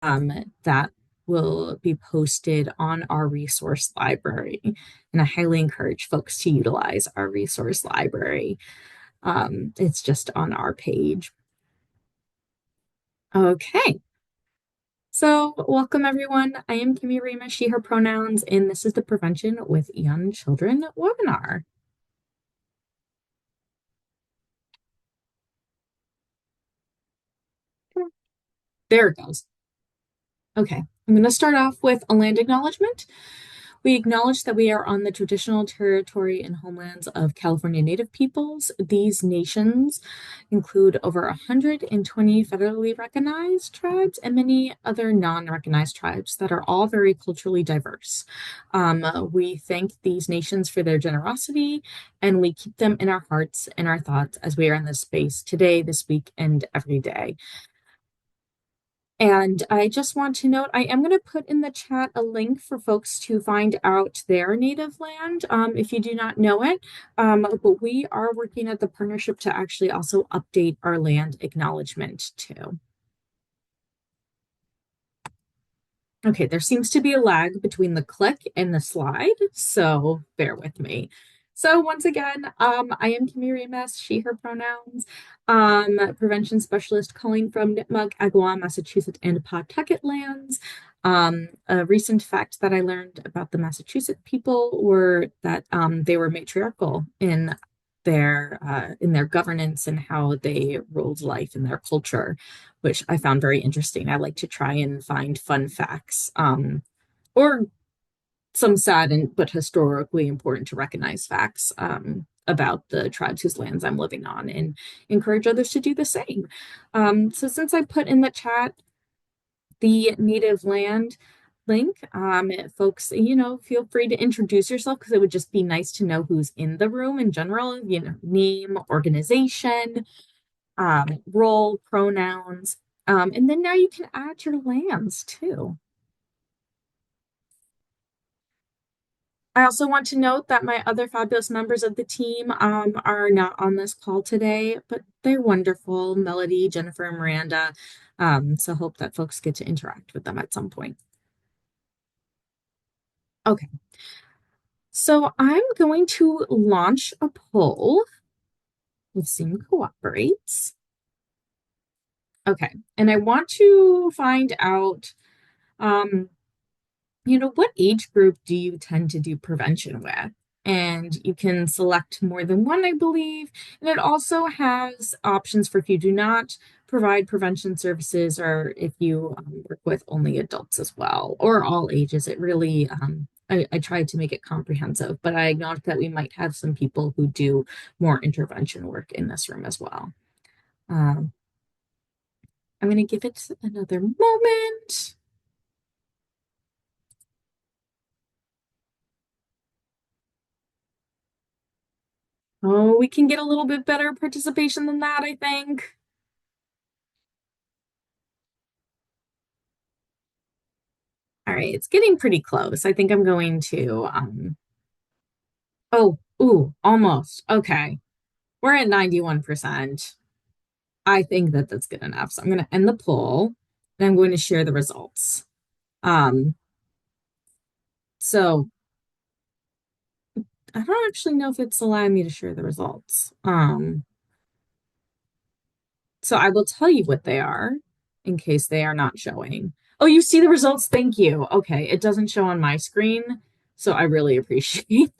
that will be posted on our resource library. And I highly encourage folks to utilize our resource library. It's just on our page. Okay. So, welcome everyone. I am Kimmy Rima, she, her pronouns, and this is the Prevention with Young Children webinar. There it goes. Okay, I'm going to start off with a land acknowledgement. We acknowledge that we are on the traditional territory and homelands of California Native peoples. These nations include over 120 federally recognized tribes and many other non-recognized tribes that are all very culturally diverse. We thank these nations for their generosity, and we keep them in our hearts and our thoughts as we are in this space today, this week, and every day. And I just want to note, I am going to put in the chat a link for folks to find out their native land if you do not know it. But we are working at the partnership to actually also update our land acknowledgement too. Okay, there seems to be a lag between the click and the slide, so bear with me. So once again, I am Kimmy Remus, she, her pronouns, prevention specialist calling from Nipmuc, Agawam, Massachusetts, and Pawtucket lands. A recent fact that I learned about the Massachusetts people were that they were matriarchal in their governance and how they ruled life in their culture, which I found very interesting. I like to try and find fun facts, or some sad and but historically important to recognize facts about the tribes whose lands I'm living on, and encourage others to do the same. So since I put in the chat the native land link, folks, feel free to introduce yourself because it would just be nice to know who's in the room in general, name, organization, role, pronouns. And then now you can add your lands too. I also want to note that my other fabulous members of the team are not on this call today, but they're wonderful. Melody, Jennifer, and Miranda. So hope that folks get to interact with them at some point. Okay, so I'm going to launch a poll. Let's see who cooperates. Okay, and I want to find out, what age group do you tend to do prevention with? And you can select more than one, I believe. And it also has options for if you do not provide prevention services or if you work with only adults as well, or all ages. It really, I tried to make it comprehensive, but I acknowledge that we might have some people who do more intervention work in this room as well. Um, I'm going to give it another moment. Oh, we can get a little bit better participation than that, I think. All right, it's getting pretty close. I think I'm going to oh, ooh, almost. Okay. We're at 91%. I think that that's good enough. So I'm going to end the poll and I'm going to share the results. Um, so I don't actually know if it's allowing me to share the results. So I will tell you what they are in case they are not showing. Oh, you see the results? Thank you. Okay, it doesn't show on my screen, so I really appreciate.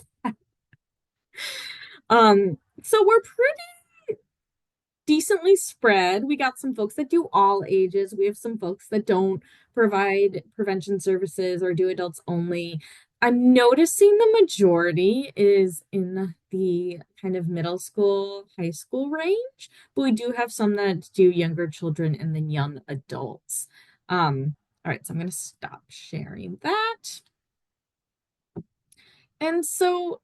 So we're pretty decently spread. We got some folks that do all ages. We have some folks that don't provide prevention services or do adults only. I'm noticing the majority is in the kind of middle school, high school range, but we do have some that do younger children and then young adults. All right, so I'm going to stop sharing that. And so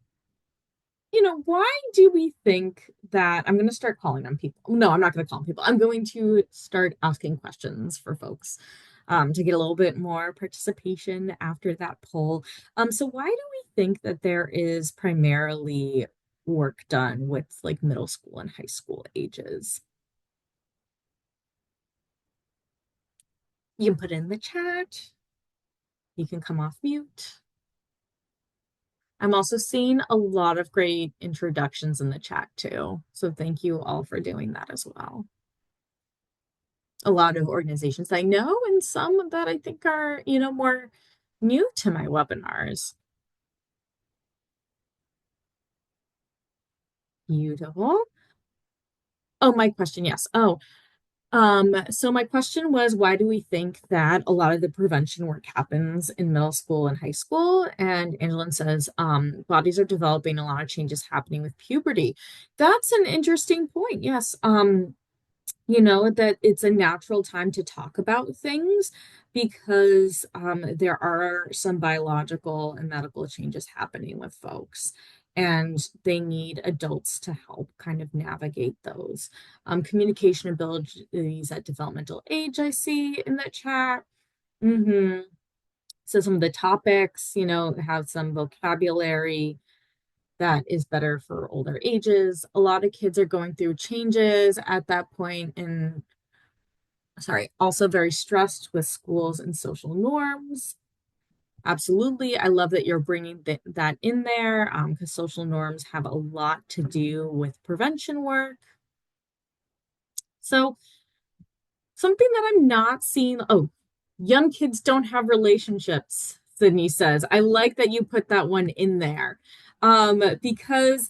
why do we think that I'm going to start calling on people? No, I'm not going to call on people. I'm going to start asking questions for folks to get a little bit more participation after that poll. So why do we think that there is primarily work done with like middle school and high school ages? You can put it in the chat. You can come off mute. I'm also seeing a lot of great introductions in the chat too. So thank you all for doing that as well. A lot of organizations I know and some that I think are, more new to my webinars. Beautiful. Oh, my question, yes. So my question was, why do we think that a lot of the prevention work happens in middle school and high school? And Angelin says, bodies are developing, a lot of changes happening with puberty. That's an interesting point. Yes. That it's a natural time to talk about things because there are some biological and medical changes happening with folks, and they need adults to help kind of navigate those. Communication abilities at developmental age, I see in the chat. Mm-hmm. So some of the topics, have some vocabulary that is better for older ages. A lot of kids are going through changes at that point and also very stressed with schools and social norms. Absolutely. I love that you're bringing that in there because social norms have a lot to do with prevention work. So, something that I'm not seeing, oh, young kids don't have relationships, Sydney says. I like that you put that one in there because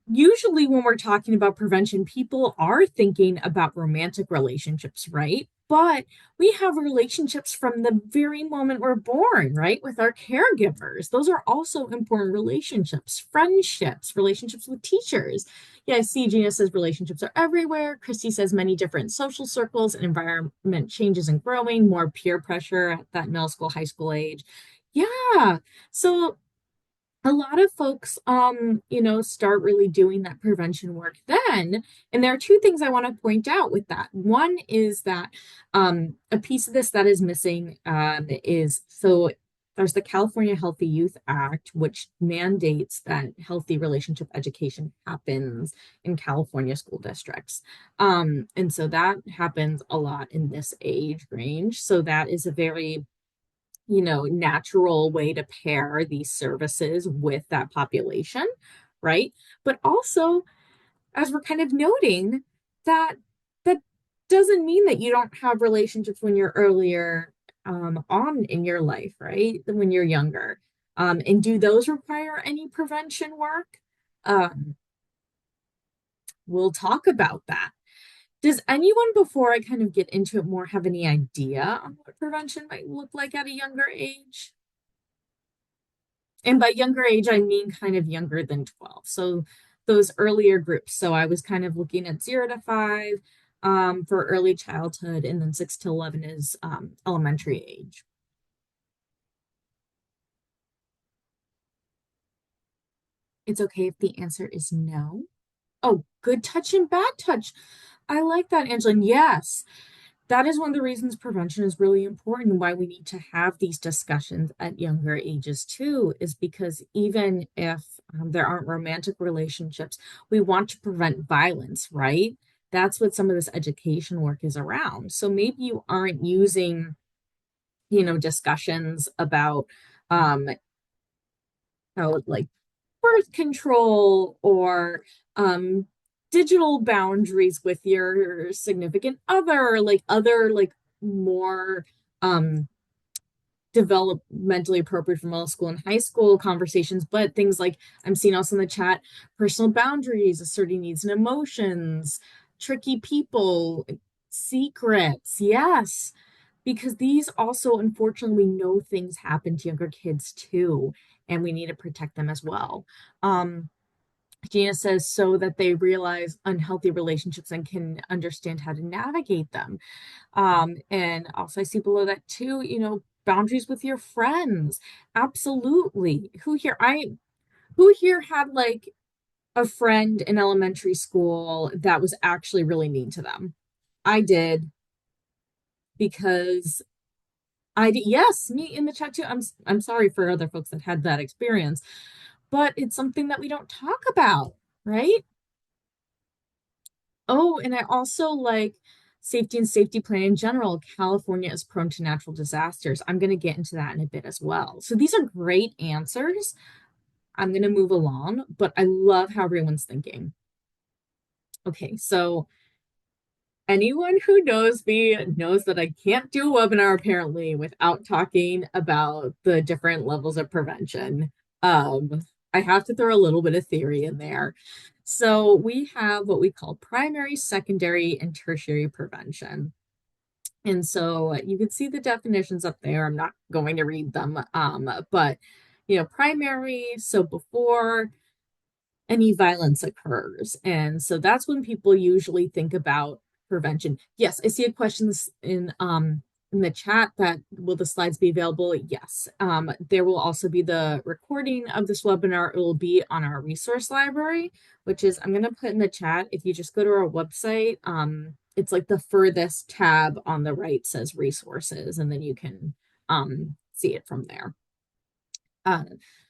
usually when we're talking about prevention, people are thinking about romantic relationships, right? But we have relationships from the very moment we're born, right? With our caregivers. Those are also important relationships, friendships, relationships with teachers. Yeah, I see Gina says relationships are everywhere. Christy says many different social circles and environment changes and growing, more peer pressure at that middle school, high school age. Yeah. So a lot of folks start really doing that prevention work then, and there are two things I want to point out with that. One is that a piece of this that is missing is so there's the California Healthy Youth Act, which mandates that healthy relationship education happens in California school districts, and so that happens a lot in this age range. So that is a very natural way to pair these services with that population, right? But also, as we're kind of noting, that that doesn't mean that you don't have relationships when you're earlier on in your life, right? Than when you're younger. And do those require any prevention work? Um, we'll talk about that. Does anyone, before I kind of get into it more, have any idea on what prevention might look like at a younger age? And by younger age, I mean kind of younger than 12. So those earlier groups. So I was kind of looking at 0 to 5 for early childhood, and then 6 to 11 is elementary age. It's okay if the answer is no. Oh, good touch and bad touch. I like that, Angela. Yes, that is one of the reasons prevention is really important and why we need to have these discussions at younger ages too, is because even if there aren't romantic relationships, we want to prevent violence, right? That's what some of this education work is around. So maybe you aren't using, discussions about um, how like birth control or digital boundaries with your significant other, like other like more um developmentally appropriate for middle school and high school conversations, but things like I'm seeing also in the chat, personal boundaries, asserting needs and emotions, tricky people, secrets. Yes, because these also, unfortunately, we know things happen to younger kids too, and we need to protect them as well. Gina says so that they realize unhealthy relationships and can understand how to navigate them. And also I see below that too, boundaries with your friends. Absolutely. Who here had like a friend in elementary school that was actually really mean to them? I did because I did. Yes, me in the chat too. I'm sorry for other folks that had that experience, but it's something that we don't talk about, right? Oh, and I also like safety plan in general, California is prone to natural disasters. I'm going to get into that in a bit as well. So these are great answers. I'm going to move along, but I love how everyone's thinking. Okay, so anyone who knows me knows that I can't do a webinar apparently without talking about the different levels of prevention. Um, I have to throw a little bit of theory in there. So we have what we call primary, secondary, and tertiary prevention. And so you can see the definitions up there. I'm not going to read them. But primary, so before any violence occurs. And so that's when people usually think about prevention. Yes, I see a question in the chat that will the slides be available? Yes. There will also be the recording of this webinar. It will be on our resource library, which is I'm going to put in the chat. If you just go to our website, it's like the furthest tab on the right says resources, and then you can see it from there. Uh,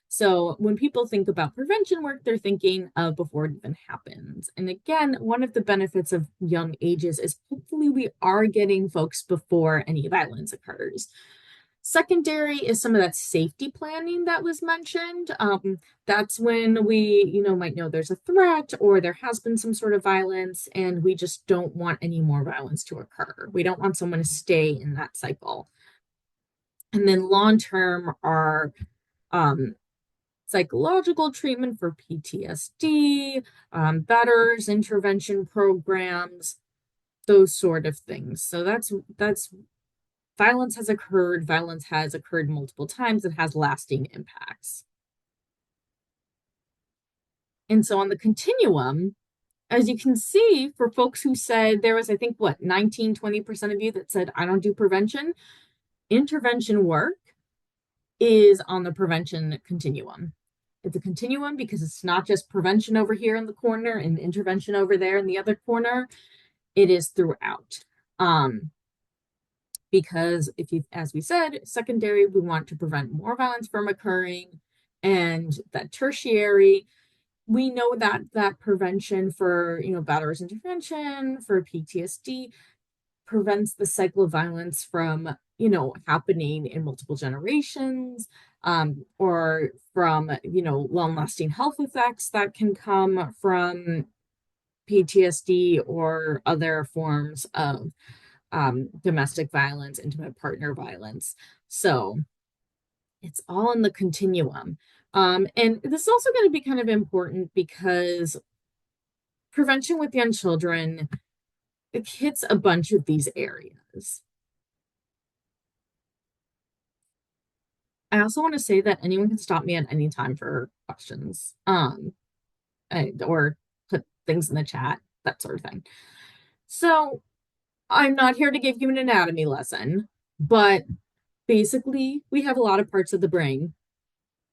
so when people think about prevention work, they're thinking of before it even happens. And again, one of the benefits of young ages is hopefully we are getting folks before any violence occurs. Secondary is some of that safety planning that was mentioned. That's when we, might know there's a threat or there has been some sort of violence, and we just don't want any more violence to occur. We don't want someone to stay in that cycle. And then long term are psychological treatment for PTSD, betters, intervention programs, those sort of things. So that's violence has occurred. Violence has occurred multiple times. It has lasting impacts. And so on the continuum, as you can see, for folks who said there was, I think, 19-20% of you that said, I don't do prevention, intervention work is on the prevention continuum. It's a continuum because it's not just prevention over here in the corner and intervention over there in the other corner. It is throughout. Because as we said, secondary, we want to prevent more violence from occurring. And that tertiary, we know that prevention for, batterers intervention, for PTSD, prevents the cycle of violence from happening in multiple generations, or from long-lasting health effects that can come from PTSD or other forms of domestic violence, intimate partner violence. So it's all in the continuum. And this is also going to be kind of important because prevention with young children, it hits a bunch of these areas. I also want to say that anyone can stop me at any time for questions, or put things in the chat, that sort of thing. So I'm not here to give you an anatomy lesson, but basically we have a lot of parts of the brain.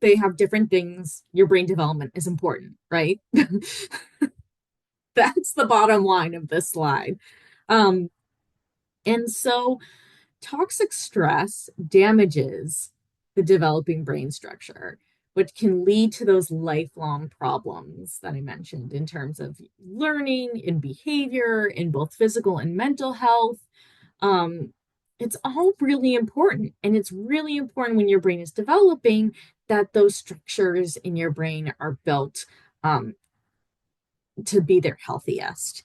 They have different things. Your brain development is important, right? That's the bottom line of this slide. And so toxic stress damages the developing brain structure, which can lead to those lifelong problems that I mentioned in terms of learning and behavior in both physical and mental health. It's all really important. And it's really important when your brain is developing that those structures in your brain are built to be their healthiest.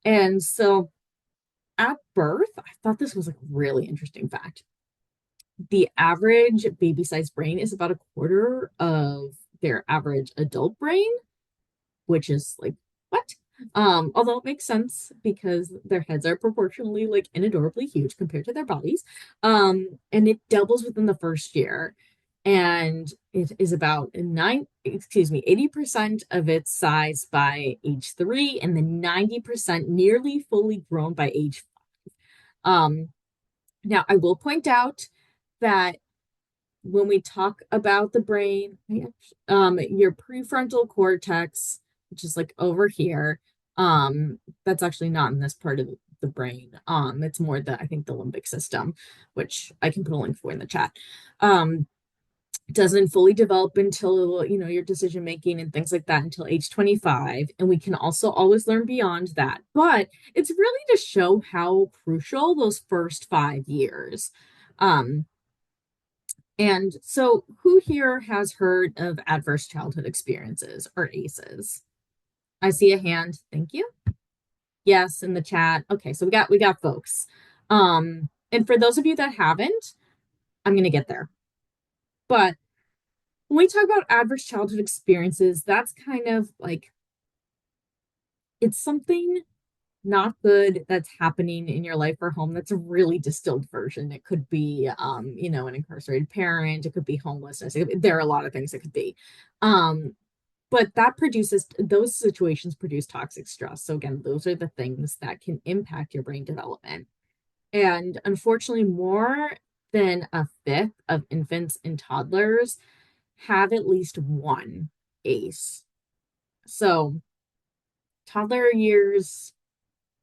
And so at birth, I thought this was a really interesting fact. The average baby sized brain is about a quarter of their average adult brain, which is like, what? Although it makes sense because their heads are proportionally like and adorably huge compared to their bodies. And it doubles within the first year. And it is about 80% of its size by age 3, and then 90% nearly fully grown by age 5. Now, I will point out that when we talk about the brain, your prefrontal cortex, which is like over here, that's actually not in this part of the brain. It's more I think the limbic system, which I can put a link for in the chat. doesn't fully develop until, your decision making and things like that until age 25, and we can also always learn beyond that, but it's really to show how crucial those first 5 years. Um and so who here has heard of adverse childhood experiences, or ACEs? I see a hand. Thank you. Yes, in the chat. Okay, so we got folks. And for those of you that haven't, I'm going to get there. But when we talk about adverse childhood experiences, that's kind of like, it's something not good that's happening in your life or home. That's a really distilled version. It could be, an incarcerated parent. It could be homelessness. There are a lot of things it could be. But those situations produce toxic stress. So again, those are the things that can impact your brain development. And unfortunately, more than a fifth of infants and toddlers have at least one ACE. So toddler years,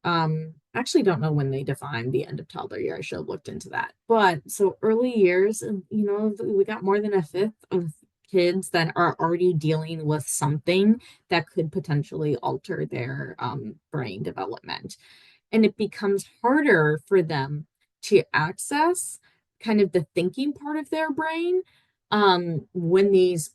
actually don't know when they define the end of toddler year. I should have looked into that. But so early years, we got more than a fifth of kids that are already dealing with something that could potentially alter their brain development. And it becomes harder for them to access kind of the thinking part of their brain when these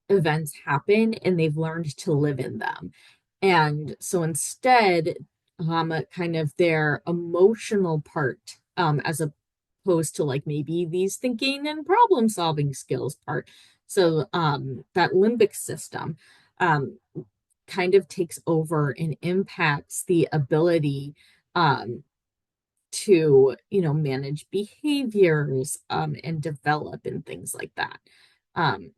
events happen and they've learned to live in them. And so instead, kind of their emotional part, as opposed to like maybe these thinking and problem solving skills part. So that limbic system kind of takes over and impacts the ability to, manage behaviors and develop and things like that. Um,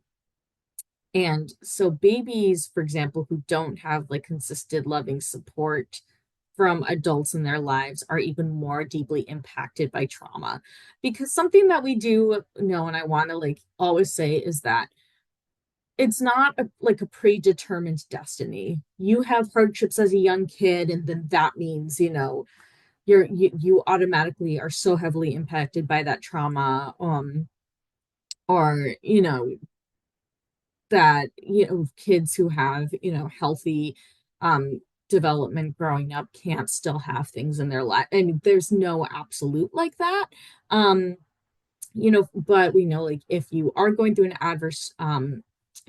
and so babies, for example, who don't have like consistent loving support from adults in their lives are even more deeply impacted by trauma. Because something that we do know, and I want to like always say, is that it's not like a predetermined destiny. You have hardships as a young kid, and then that means, you automatically are so heavily impacted by that trauma, or that kids who have healthy development growing up can't still have things in their life, and there's no absolute like that. um but we know, like, if you are going through an adverse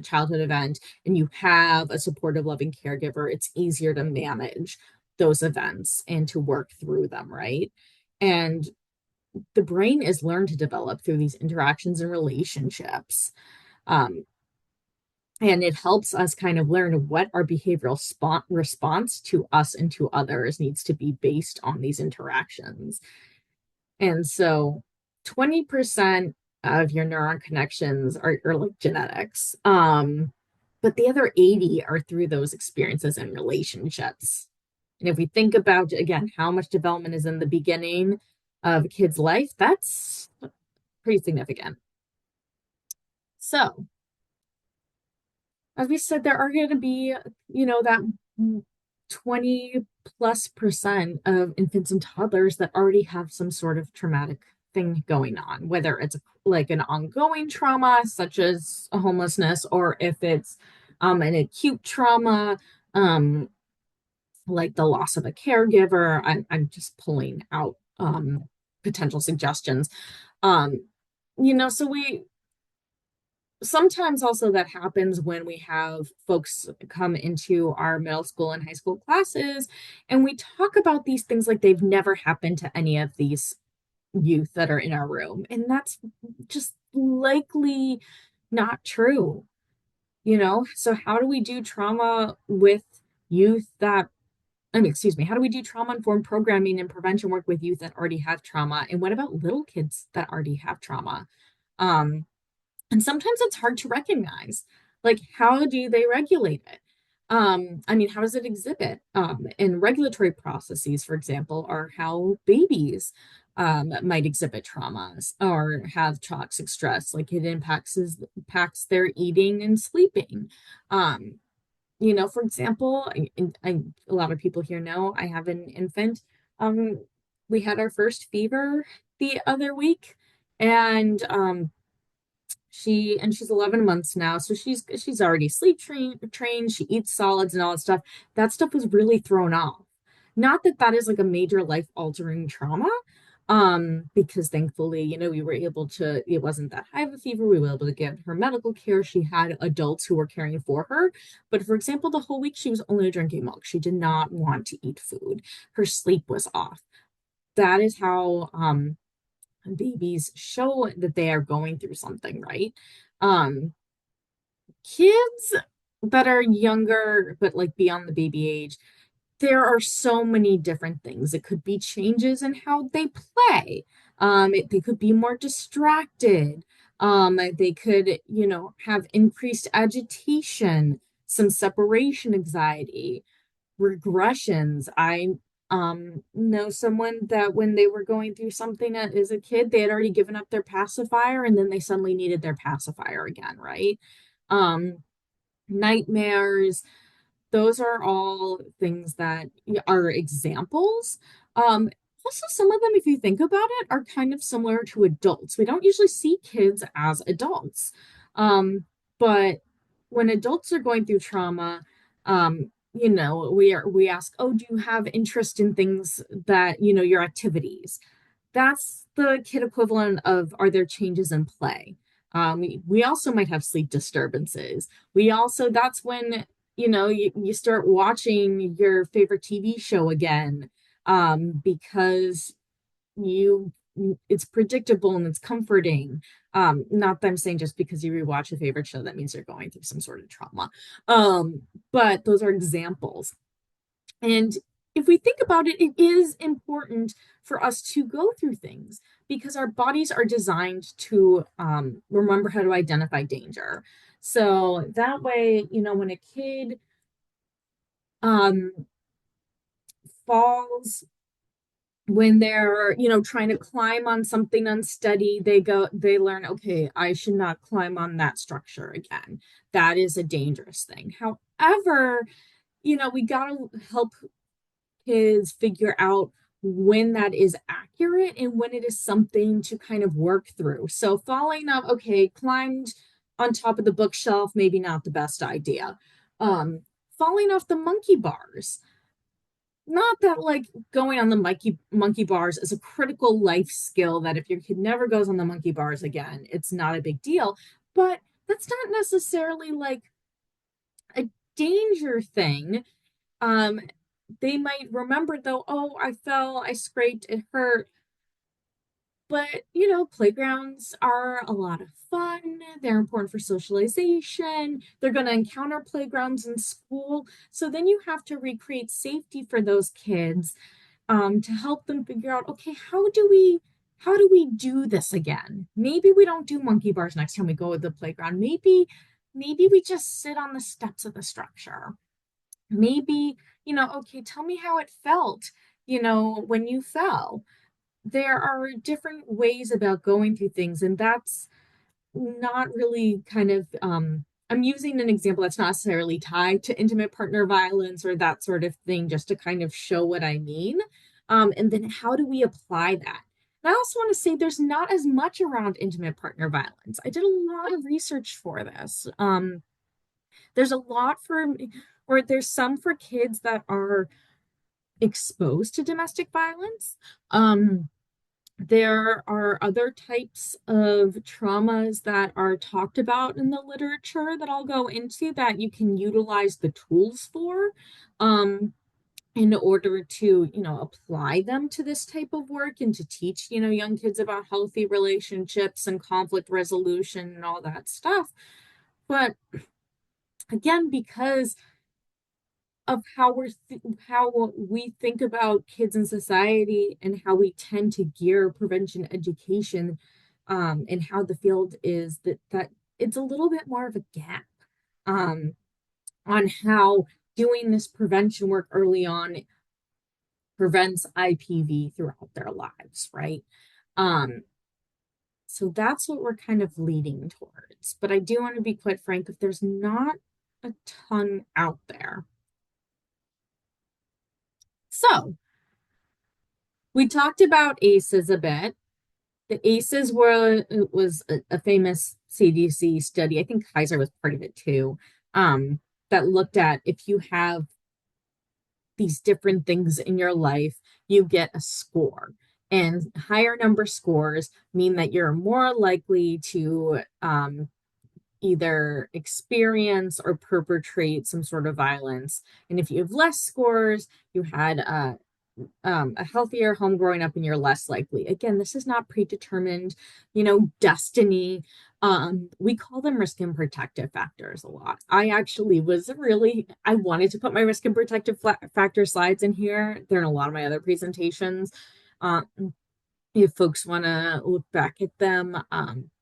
childhood event and you have a supportive loving caregiver, it's easier to manage those events and to work through them, right? And the brain is learned to develop through these interactions and relationships. um, and it helps us kind of learn what our behavioral response to us and to others needs to be based on these interactions. And so 20% of your neuron connections are like genetics. But the other 80 are through those experiences and relationships. And if we think about, again, how much development is in the beginning of a kid's life, that's pretty significant. So as we said, there are going to be, that 20+% of infants and toddlers that already have some sort of traumatic thing going on, whether it's like an ongoing trauma, such as a homelessness, or if it's an acute trauma, like the loss of a caregiver. I'm just pulling out potential suggestions. Um, so we sometimes also that happens when we have folks come into our middle school and high school classes, and we talk about these things like they've never happened to any of these youth that are in our room, and that's just likely not true. So how do we do trauma with youth that excuse me, how do we do trauma informed programming and prevention work with youth that already have trauma? And what about little kids that already have trauma? um and sometimes it's hard to recognize, like, how do they regulate it? How does it exhibit? And regulatory processes, for example, are how babies might exhibit traumas or have toxic stress. Like, it impacts their eating and sleeping. For example, a lot of people here know I have an infant. Um, we had our first fever the other week, and She's 11 months now, so she's already trained. She eats solids and all that stuff. That stuff was really thrown off. Not that that is like a major life altering trauma, because thankfully, we were able to. It wasn't that high of a fever. We were able to get her medical care. She had adults who were caring for her. But for example, the whole week she was only drinking milk. She did not want to eat food. Her sleep was off. That is how babies show that they are going through something, right? Um, Kids that are younger, but like beyond the baby age, there are so many different things. It could be changes in how they play. They could be more distracted. They could, have increased agitation, some separation anxiety, regressions. I know someone that when they were going through something as a kid, they had already given up their pacifier and then they suddenly needed their pacifier again, right? Um, Nightmares, those are all things that are examples. Um, Also, some of them, if you think about it, are kind of similar to adults. We don't usually see kids as adults. But when adults are going through trauma, we ask, oh, do you have interest in things that, your activities? That's the kid equivalent of are there changes in play? We also might have sleep disturbances. That's when, you start watching your favorite TV show again, because you it's predictable and it's comforting. Not that I'm saying just because you rewatch a favorite show that means you're going through some sort of trauma. But those are examples. And if we think about it, it is important for us to go through things because our bodies are designed to remember how to identify danger. So that way, when a kid um, falls, when they're, trying to climb on something unsteady, they learn, okay, I should not climb on that structure again. That is a dangerous thing. However, we got to help kids figure out when that is accurate and when it is something to kind of work through. So falling up, okay, climbed on top of the bookshelf, maybe not the best idea. Um, Falling off the monkey bars. Not that like going on the monkey bars is a critical life skill that if your kid never goes on the monkey bars again, it's not a big deal. But that's not necessarily like a danger thing. um they might remember though, oh, I fell, I scraped, it hurt. But playgrounds are a lot of fun. They're important for socialization. They're going to encounter playgrounds in school, so then you have to recreate safety for those kids, to help them figure out, okay, how do we do this again? Maybe we don't do monkey bars next time we go to the playground. Maybe we just sit on the steps of the structure. Maybe, okay, tell me how it felt, when you fell. There are different ways about going through things, and that's not really kind of, I'm using an example that's not necessarily tied to intimate partner violence or that sort of thing, just to kind of show what I mean. And then how do we apply that? And I also want to say there's not as much around intimate partner violence. I did a lot of research for this. There's a lot or there's some for kids that are exposed to domestic violence. There are other types of traumas that are talked about in the literature that I'll go into that you can utilize the tools for, in order to, apply them to this type of work and to teach, young kids about healthy relationships and conflict resolution and all that stuff. But again, because of how we think about kids in society and how we tend to gear prevention education, and how the field is that it's a little bit more of a gap, um, on how doing this prevention work early on prevents IPV throughout their lives, right? Um, so that's what we're kind of leading towards. But I do want to be quite frank, if there's not a ton out there. So we talked about ACEs a bit. The ACEs were it was a famous CDC study. I think Kaiser was part of it too. That looked at if you have these different things in your life, you get a score. And higher number scores mean that you're more likely to either experience or perpetrate some sort of violence. And if you have less scores, you had a healthier home growing up and you're less likely. Again, this is not predetermined, destiny. We call them risk and protective factors a lot. I actually I wanted to put my risk and protective factor slides in here. They're in a lot of my other presentations. Um, if folks want to look back at them,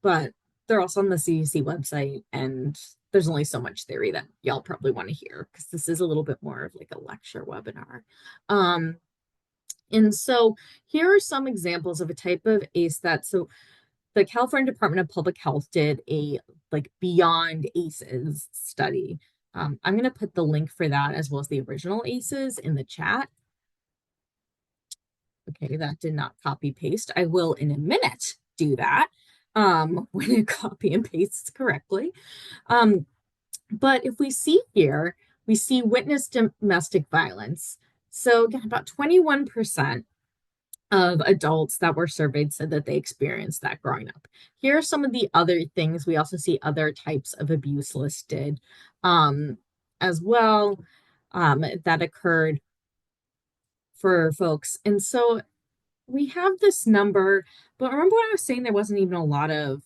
but they're also on the CDC website, and there's only so much theory that y'all probably want to hear because this is a little bit more of like a lecture webinar. Um, and so here are some examples of a type of ACE so the California Department of Public Health did a like beyond ACEs study. I'm going to put the link for that as well as the original ACEs in the chat. Okay, that did not copy paste. I will in a minute do that when it copy and pastes correctly. But if we see here, we see witness domestic violence. So again, about 21% of adults that were surveyed said that they experienced that growing up. Here are some of the other things. We also see other types of abuse listed as well that occurred for folks. And so we have this number, but remember when I was saying there wasn't even a lot of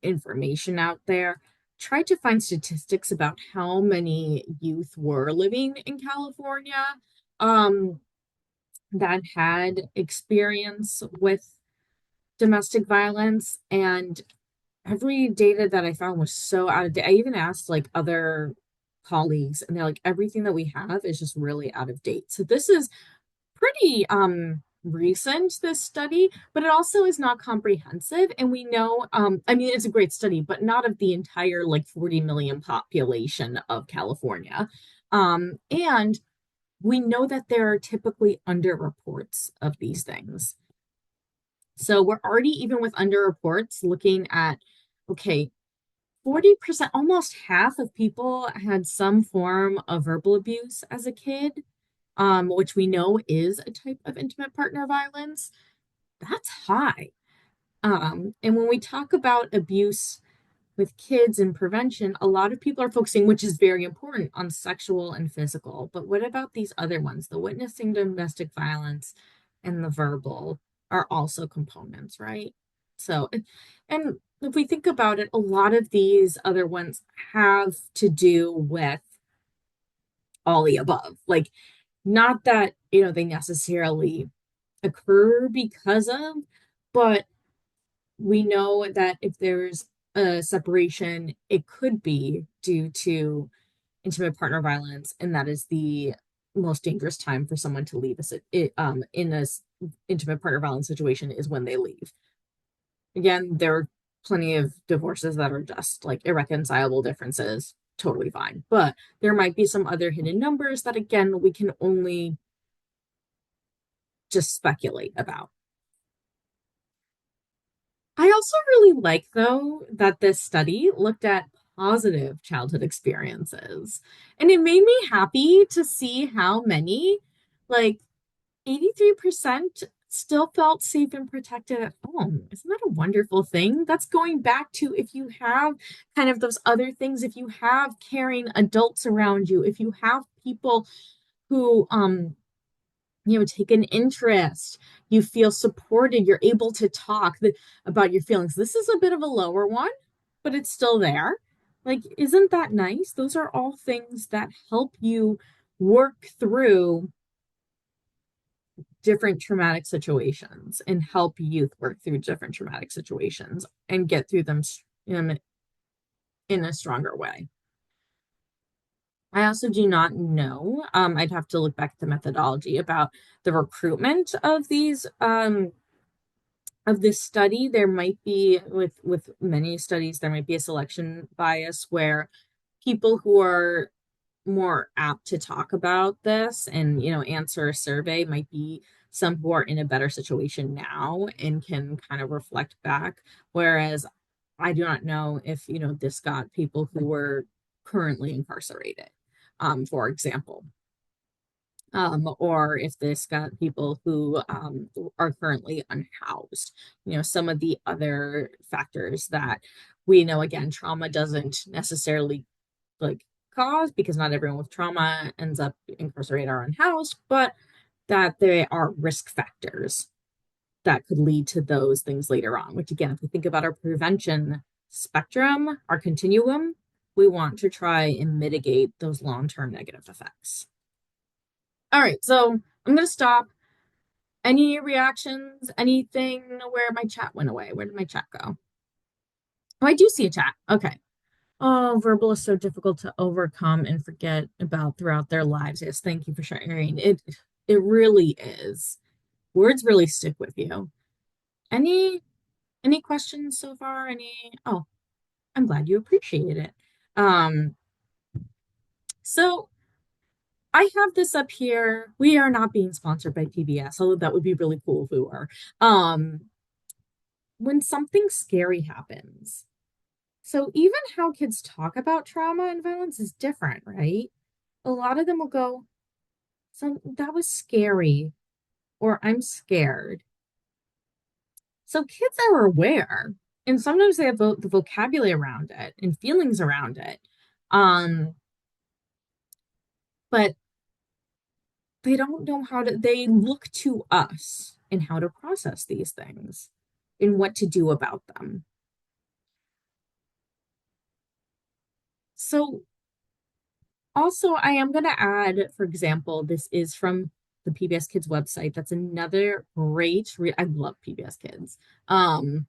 information out there? Tried to find statistics about how many youth were living in California. That had experience with domestic violence, and every data that I found was so out of date. I even asked like other colleagues, and they're like, everything that we have is just really out of date. So this is pretty recent, this study, but it also is not comprehensive. And we know, I mean, it's a great study, but not of the entire like 40 million population of California. And we know that there are typically underreports of these things. So we're already, even with underreports, looking at, okay, 40%, almost half of people had some form of verbal abuse as a kid, which we know is a type of intimate partner violence. That's high. And when we talk about abuse with kids and prevention, a lot of people are focusing, which is very important, on sexual and physical. But what about these other ones? The witnessing domestic violence and the verbal are also components, right? So, and if we think about it, a lot of these other ones have to do with all the above. Like, not that, they necessarily occur because of, but we know that if there's a separation, it could be due to intimate partner violence, and that is the most dangerous time for someone to leave in a intimate partner violence situation is when they leave. Again, there are plenty of divorces that are just like irreconcilable differences, totally fine. But there might be some other hidden numbers that, again, we can only just speculate about. I also really like, though, that this study looked at positive childhood experiences. And it made me happy to see how many, like 83%, still felt safe and protected at home. Isn't that a wonderful thing? That's going back to, if you have kind of those other things, if you have caring adults around you, if you have people who take an interest, you feel supported, you're able to talk about your feelings. This is a bit of a lower one, but it's still there. Like, isn't that nice? Those are all things that help you work through different traumatic situations and help youth work through different traumatic situations and get through them in a stronger way. I also do not know. I'd have to look back at the methodology about the recruitment of these of this study. There might be, with many studies, there might be a selection bias where people who are more apt to talk about this and answer a survey might be some who are in a better situation now and can kind of reflect back. Whereas I do not know if, this got people who were currently incarcerated, for example, or if this got people who are currently unhoused. Some of the other factors that we know, again, trauma doesn't necessarily like cause, because not everyone with trauma ends up incarcerated or unhoused, but that there are risk factors that could lead to those things later on, which again, if we think about our prevention spectrum, our continuum, we want to try and mitigate those long-term negative effects. All right, so I'm going to stop. Any reactions? Anything? Where my chat went away? Where did my chat go? Oh, I do see a chat. Okay. Oh, verbal is so difficult to overcome and forget about throughout their lives. Yes, thank you for sharing. It really is. Words really stick with you. Any any questions so far? Oh, I'm glad you appreciated it. Um, so I have this up here. We are not being sponsored by PBS, although that would be really cool if we were. When something scary happens. So even how kids talk about trauma and violence is different, right? A lot of them will go, "So that was scary," or "I'm scared." So kids are aware, and sometimes they have the vocabulary around it and feelings around it. Um, but they don't know they look to us and how to process these things and what to do about them. So also, I am going to add, for example, this is from the PBS Kids website. That's another great I love PBS Kids. Um,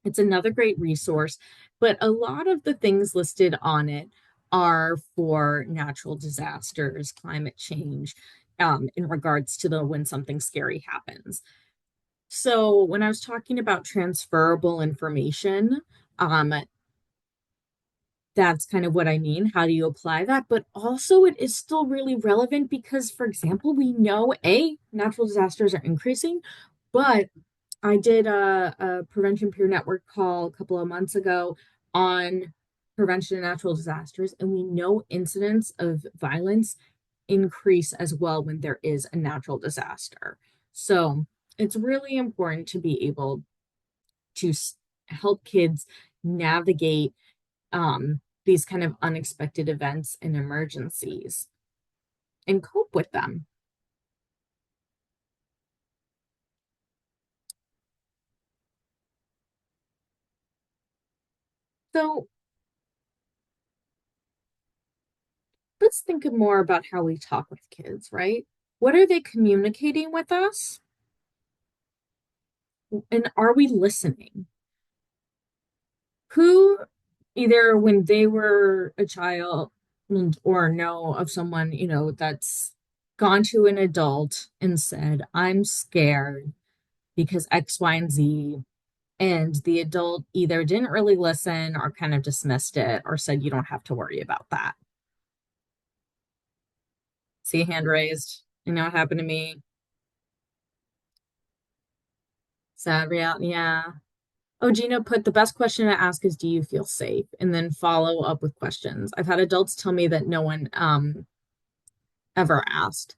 it's another great resource, but a lot of the things listed on it are for natural disasters, climate change, in regards to the when something scary happens. So when I was talking about transferable information, um, that's kind of what I mean. How do you apply that? But also, it is still really relevant because, for example, we know natural disasters are increasing, but I did a Prevention Peer Network call a couple of months ago on prevention of natural disasters, and we know incidents of violence increase as well when there is a natural disaster. So it's really important to be able to help kids navigate these kind of unexpected events and emergencies and cope with them. So let's think more about how we talk with kids, right? What are they communicating with us? And are we listening? Who, either when they were a child or know of someone, that's gone to an adult and said, "I'm scared because X, Y, and Z," and the adult either didn't really listen or kind of dismissed it or said, "You don't have to worry about that." See a hand raised. You know what happened to me? Sad reality. Yeah. Oh, Gina put, the best question to ask is, "Do you feel safe?" And then follow up with questions. I've had adults tell me that no one ever asked.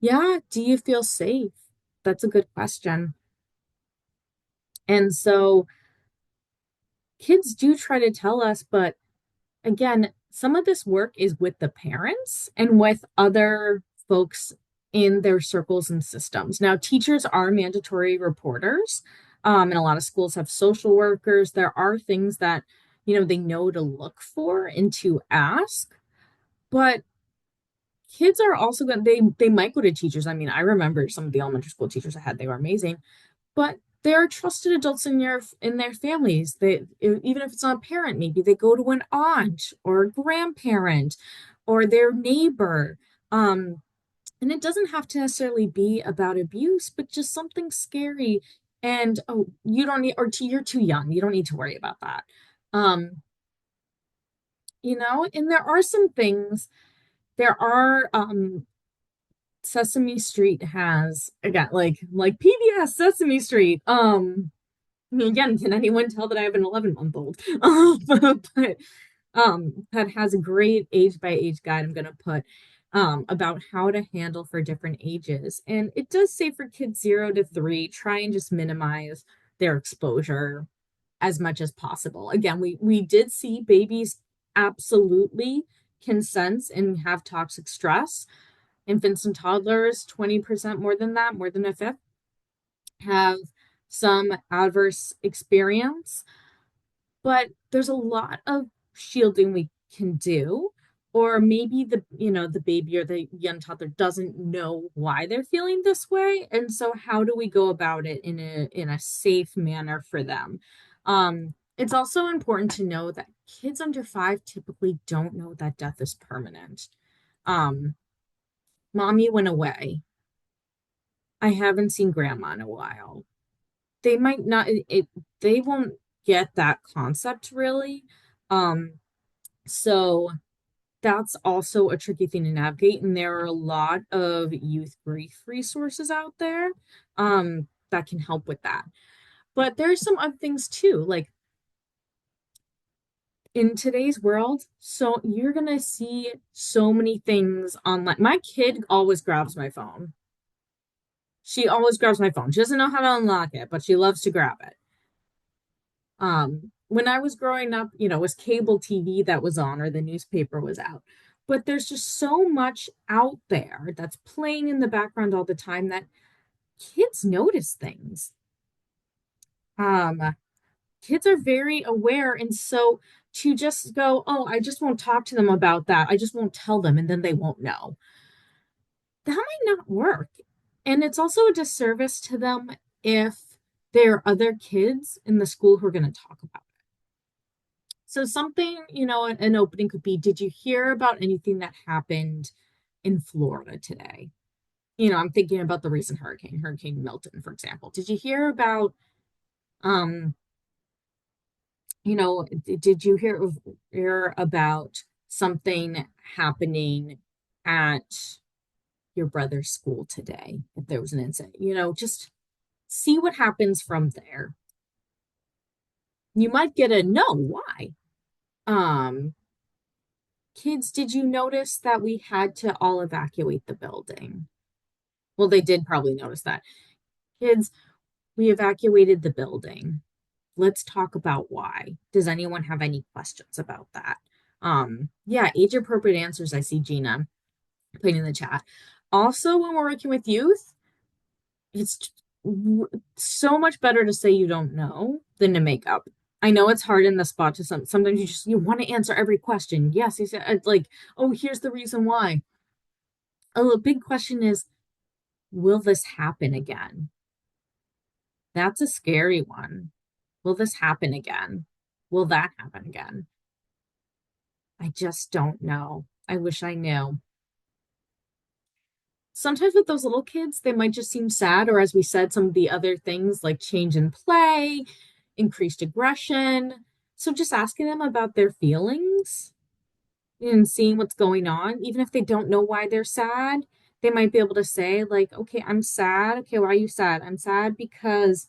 Yeah, do you feel safe? That's a good question. And so kids do try to tell us, but again, some of this work is with the parents and with other folks in their circles and systems. Now, teachers are mandatory reporters, and a lot of schools have social workers. There are things that, they know to look for and to ask, but kids are also going they might go to teachers. I mean, I remember some of the elementary school teachers I had, they were amazing, but they are trusted adults in their families. They, even if it's not a parent, maybe they go to an aunt or a grandparent or their neighbor. And it doesn't have to necessarily be about abuse, but just something scary. And oh, you don't need, you're too young. You don't need to worry about that. Um, and there are some things. There are Sesame Street has again like PBS Sesame Street. I mean, again, can anyone tell that I have an 11-month-old? But that has a great age by age guide I'm going to put about how to handle for different ages. And it does say for kids 0 to 3, try and just minimize their exposure as much as possible. Again, we did see babies absolutely can sense and have toxic stress. Infants and toddlers, 20% more than that, more than a fifth, have some adverse experience, but there's a lot of shielding we can do. Or maybe the baby or the young toddler doesn't know why they're feeling this way, and so how do we go about it in a safe manner for them? It's also important to know that kids under 5 typically don't know that death is permanent. um Mommy went away. I haven't seen grandma in a while. They might not they won't get that concept really. So that's also a tricky thing to navigate, and there are a lot of youth grief resources out there that can help with that. But there's some other things too, like in today's world, so you're gonna see so many things online. My kid always grabs my phone. She always grabs my phone. She doesn't know how to unlock it, but she loves to grab it. When I was growing up, it was cable TV that was on or the newspaper was out. But there's just so much out there that's playing in the background all the time that kids notice things. Um, Kids are very aware, and so to just go, oh, I just won't talk to them about that. I just won't tell them, and then they won't know. That might not work. And it's also a disservice to them if there are other kids in the school who are going to talk about it. So something, an opening could be, did you hear about anything that happened in Florida today? I'm thinking about the recent Hurricane Milton, for example. Did you hear about, um, did you hear about something happening at your brother's school today? If there was an incident, just see what happens from there. You might get a no, why? Um, Kids, did you notice that we had to all evacuate the building? Well, they did probably notice that. Kids, we evacuated the building. Let's talk about why. Does anyone have any questions about that? Yeah, age appropriate answers. I see Gina putting in the chat. Also, when we're working with youth, it's so much better to say you don't know than to make up. I know it's hard in the spot to sometimes you want to answer every question. Yes, you said like, oh, here's the reason why. A big question is, will this happen again? That's a scary one. Will this happen again? Will that happen again? I just don't know. I wish I knew. Sometimes with those little kids, they might just seem sad, or as we said, some of the other things like change in play, increased aggression. So just asking them about their feelings and seeing what's going on, even if they don't know why they're sad, they might be able to say, like, okay, I'm sad. Okay, why are you sad? I'm sad because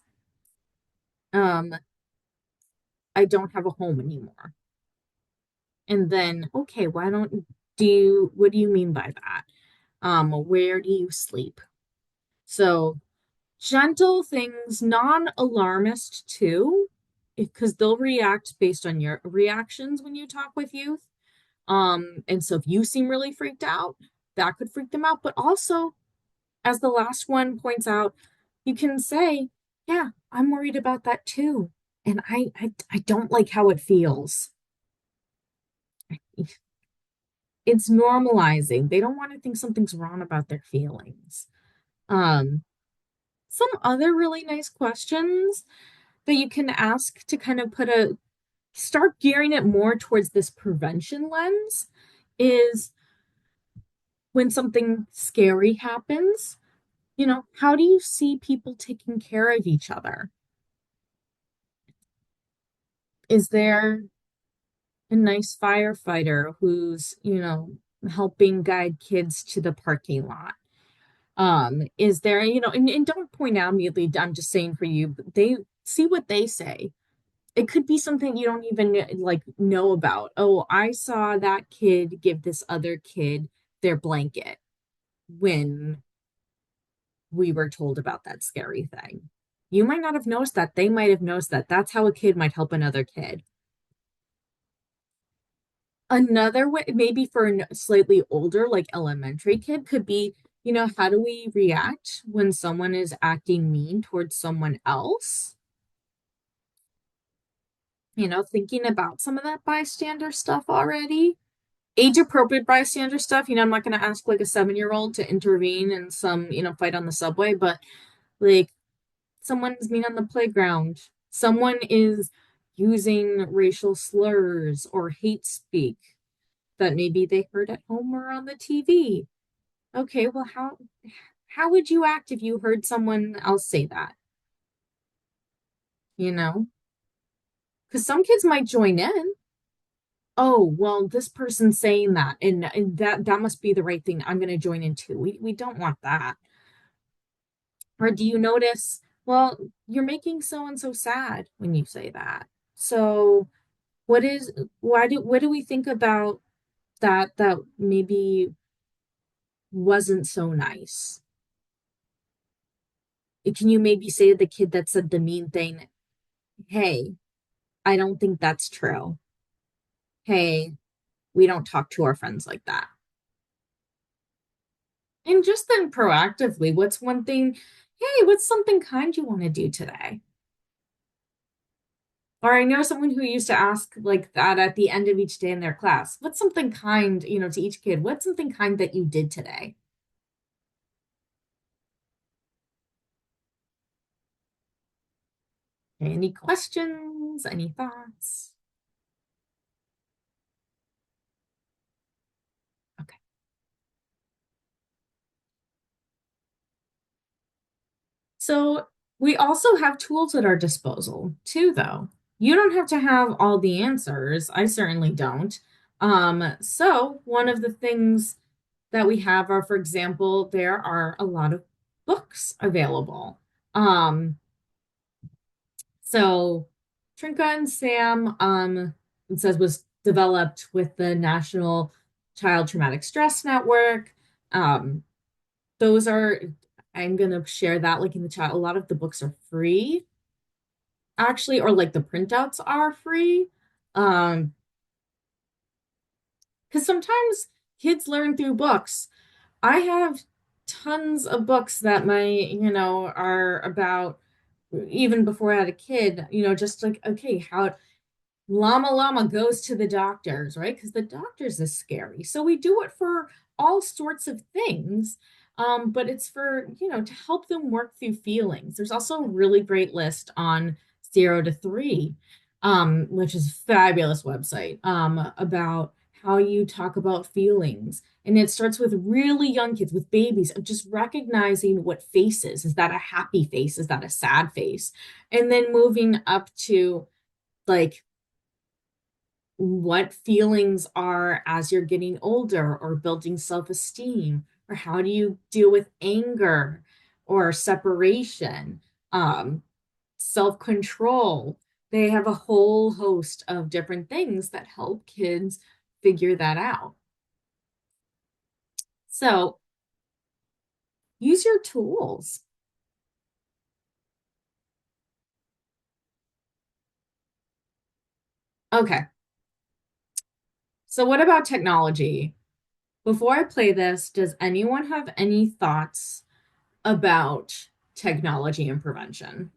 um I don't have a home anymore. And then, okay, why don't do you what do you mean by that? Where do you sleep? So gentle things, non-alarmist too, because they'll react based on your reactions when you talk with youth. And so if you seem really freaked out, that could freak them out. But also, as the last one points out, you can say, yeah, I'm worried about that too. And I don't like how it feels. It's normalizing. They don't want to think something's wrong about their feelings. Um, some other really nice questions that you can ask to kind of start gearing it more towards this prevention lens is when something scary happens, how do you see people taking care of each other? Is there a nice firefighter who's, helping guide kids to the parking lot? Is there, and don't point out immediately, I'm just saying for you, but they see what they say. It could be something you don't even like know about. Oh, I saw that kid give this other kid their blanket when we were told about that scary thing. You might not have noticed that. They might have noticed that. That's how a kid might help another kid. Another way, maybe for a slightly older, like elementary kid, could be, how do we react when someone is acting mean towards someone else? Thinking about some of that bystander stuff already. Age appropriate bystander stuff. I'm not going to ask like a 7-year-old to intervene in some, fight on the subway, but like someone's mean on the playground, someone is using racial slurs or hate speak that maybe they heard at home or on the TV. Okay, well, how would you act if you heard someone else say that? You know, because some kids might join in. Oh, well, this person's saying that, and that must be the right thing. I'm going to join in too. We don't want that. Or do you notice, well, you're making so and so sad when you say that. So what is what do we think about that maybe wasn't so nice? Can you maybe say to the kid that said the mean thing, hey, I don't think that's true. Hey, we don't talk to our friends like that. And just then proactively, what's one thing, hey, what's something kind you want to do today? Or I know someone who used to ask like that at the end of each day in their class. What's something kind, to each kid? What's something kind that you did today? Any questions? Any thoughts? Okay. So we also have tools at our disposal too, though. You don't have to have all the answers. I certainly don't. So one of the things that we have are, for example, there are a lot of books available. Um, so Trinka and Sam, it says was developed with the National Child Traumatic Stress Network. Um, those are, I'm gonna share that like in the chat. A lot of the books are free, actually, or like the printouts are free. Um, because sometimes kids learn through books. I have tons of books that are about even before I had a kid, just like, okay, how Llama Llama goes to the doctors, right? Because the doctors is scary. So we do it for all sorts of things. But it's for, to help them work through feelings. There's also a really great list on 0 to 3, which is a fabulous website, about how you talk about feelings. And it starts with really young kids, with babies, of just recognizing what face is. That a happy face? Is that a sad face? And then moving up to like what feelings are as you're getting older or building self-esteem, or how do you deal with anger or separation, um, self-control. They have a whole host of different things that help kids figure that out. So use your tools. Okay, so what about technology? Before I play this, does anyone have any thoughts about technology and prevention?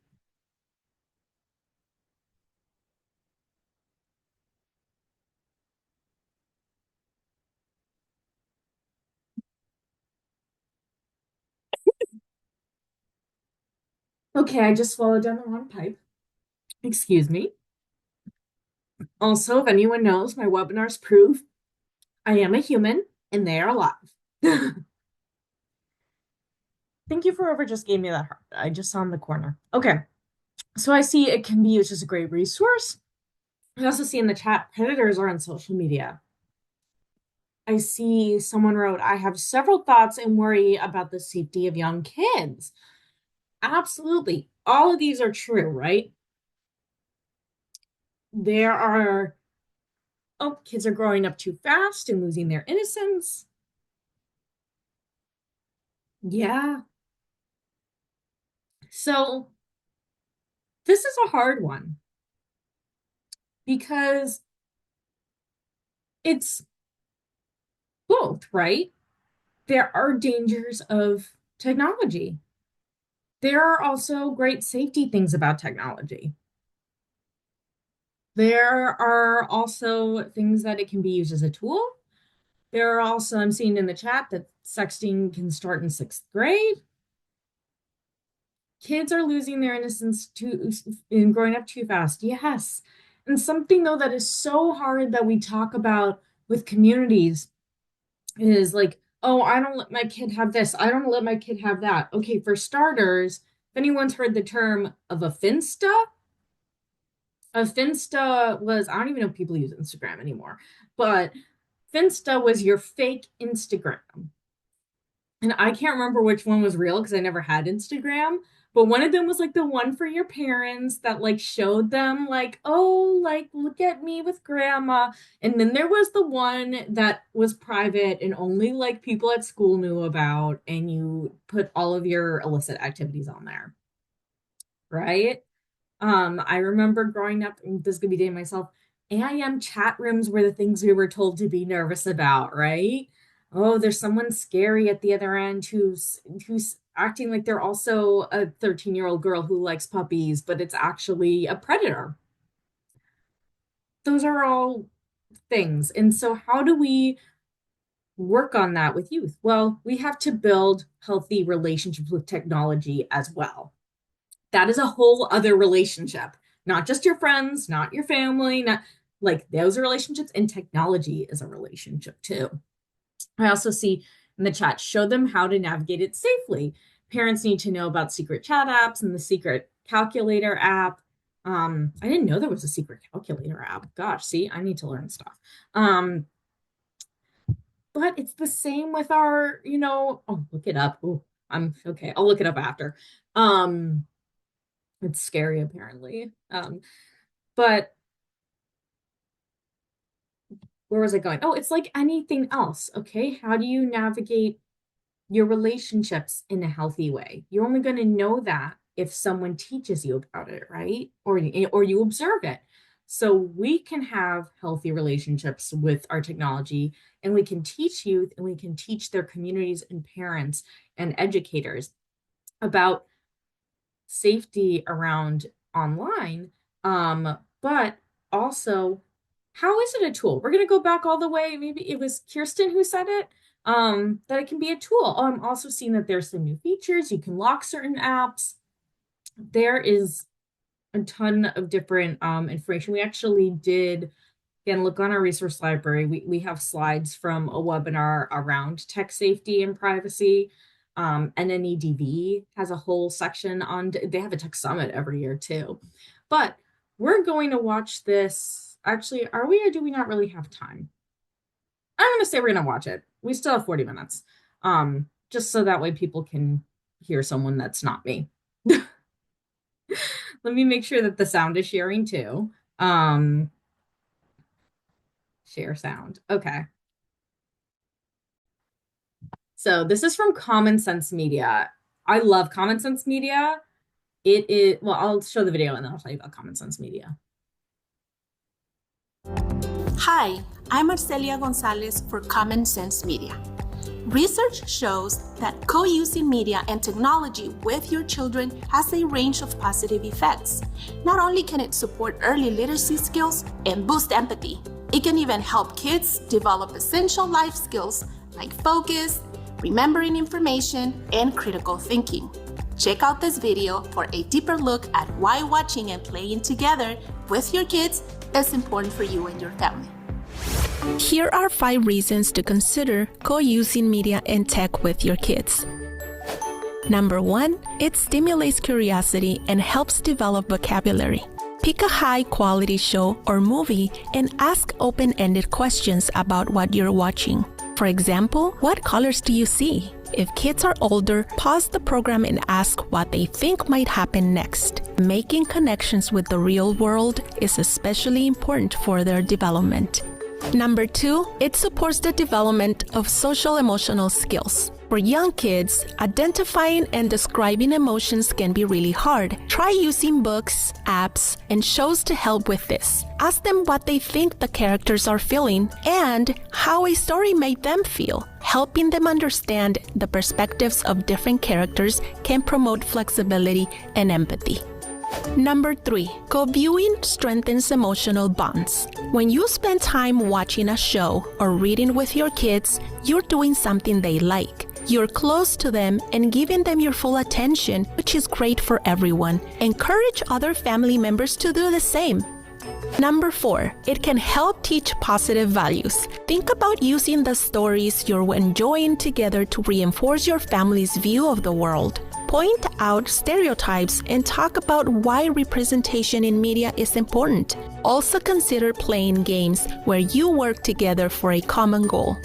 Okay, I just swallowed down the wrong pipe. Excuse me. Also, if anyone knows, my webinars prove I am a human and they are alive. Thank you for whoever just gave me that heart. I just saw in the corner. Okay, so I see it can be used as a great resource. I also see in the chat predators are on social media. I see someone wrote, I have several thoughts and worry about the safety of young kids. Absolutely. All of these are true, right? There are, oh, kids are growing up too fast and losing their innocence. Yeah. So this is a hard one because it's both, right? There are dangers of technology. There are also great safety things about technology. There are also things that it can be used as a tool. There are also, I'm seeing in the chat that sexting can start in 6th grade. Kids are losing their innocence in growing up too fast. Yes. And something though that is so hard that we talk about with communities is like, oh, I don't let my kid have this. I don't let my kid have that. Okay, for starters, if anyone's heard the term of a Finsta was, I don't even know if people use Instagram anymore, but Finsta was your fake Instagram. And I can't remember which one was real because I never had Instagram, but one of them was like the one for your parents that like showed them like, oh, like look at me with grandma. And then there was the one that was private and only like people at school knew about, and you put all of your illicit activities on there, right? I remember growing up, and this could be dating myself, AIM chat rooms were the things we were told to be nervous about, right? Oh, there's someone scary at the other end who's acting like they're also a 13-year-old girl who likes puppies, but it's actually a predator. Those are all things. And so how do we work on that with youth? Well, we have to build healthy relationships with technology as well. That is a whole other relationship, not just your friends, not your family, not like those are relationships, and technology is a relationship too. I also see in the chat, show them how to navigate it safely. Parents need to know about secret chat apps and the secret calculator app. I didn't know there was a secret calculator app. Gosh, see, I need to learn stuff. But it's the same with our, oh, look it up. Oh, I'm okay. I'll look it up after. It's scary, apparently. But where was I going? Oh, it's like anything else. Okay. How do you navigate your relationships in a healthy way? You're only going to know that if someone teaches you about it, right? Or you observe it. So we can have healthy relationships with our technology, and we can teach youth and we can teach their communities and parents and educators about safety around online. But also, how is it a tool? We're going to go back all the way. Maybe it was Kirsten who said it, that it can be a tool. Oh, I'm also seeing that there's some new features. You can lock certain apps. There is a ton of different information. We actually did, again, look on our resource library. We have slides from a webinar around tech safety and privacy. NNEDV has a whole section on, they have a tech summit every year too. But we're going to watch this. Actually, are we, or do we not really have time? I'm going to say we're going to watch it. We still have 40 minutes. Just so that way people can hear someone that's not me. Let me make sure that the sound is sharing too. Share sound. Okay. So this is from Common Sense Media. I love Common Sense Media. It is, well, I'll show the video and then I'll tell you about Common Sense Media. Hi, I'm Marcelia Gonzalez for Common Sense Media. Research shows that co-using media and technology with your children has a range of positive effects. Not only can it support early literacy skills and boost empathy, it can even help kids develop essential life skills like focus, remembering information, and critical thinking. Check out this video for a deeper look at why watching and playing together with your kids is important for you and your family. Here are 5 reasons to consider co-using media and tech with your kids. Number 1, it stimulates curiosity and helps develop vocabulary. Pick a high-quality show or movie and ask open-ended questions about what you're watching. For example, what colors do you see? If kids are older, pause the program and ask what they think might happen next. Making connections with the real world is especially important for their development. Number 2, it supports the development of social emotional skills. For young kids, identifying and describing emotions can be really hard. Try using books, apps, and shows to help with this. Ask them what they think the characters are feeling and how a story made them feel. Helping them understand the perspectives of different characters can promote flexibility and empathy. Number 3, co-viewing strengthens emotional bonds. When you spend time watching a show or reading with your kids, you're doing something they like. You're close to them and giving them your full attention, which is great for everyone. Encourage other family members to do the same. Number 4, it can help teach positive values. Think about using the stories you're enjoying together to reinforce your family's view of the world. Point out stereotypes and talk about why representation in media is important. Also consider playing games where you work together for a common goal.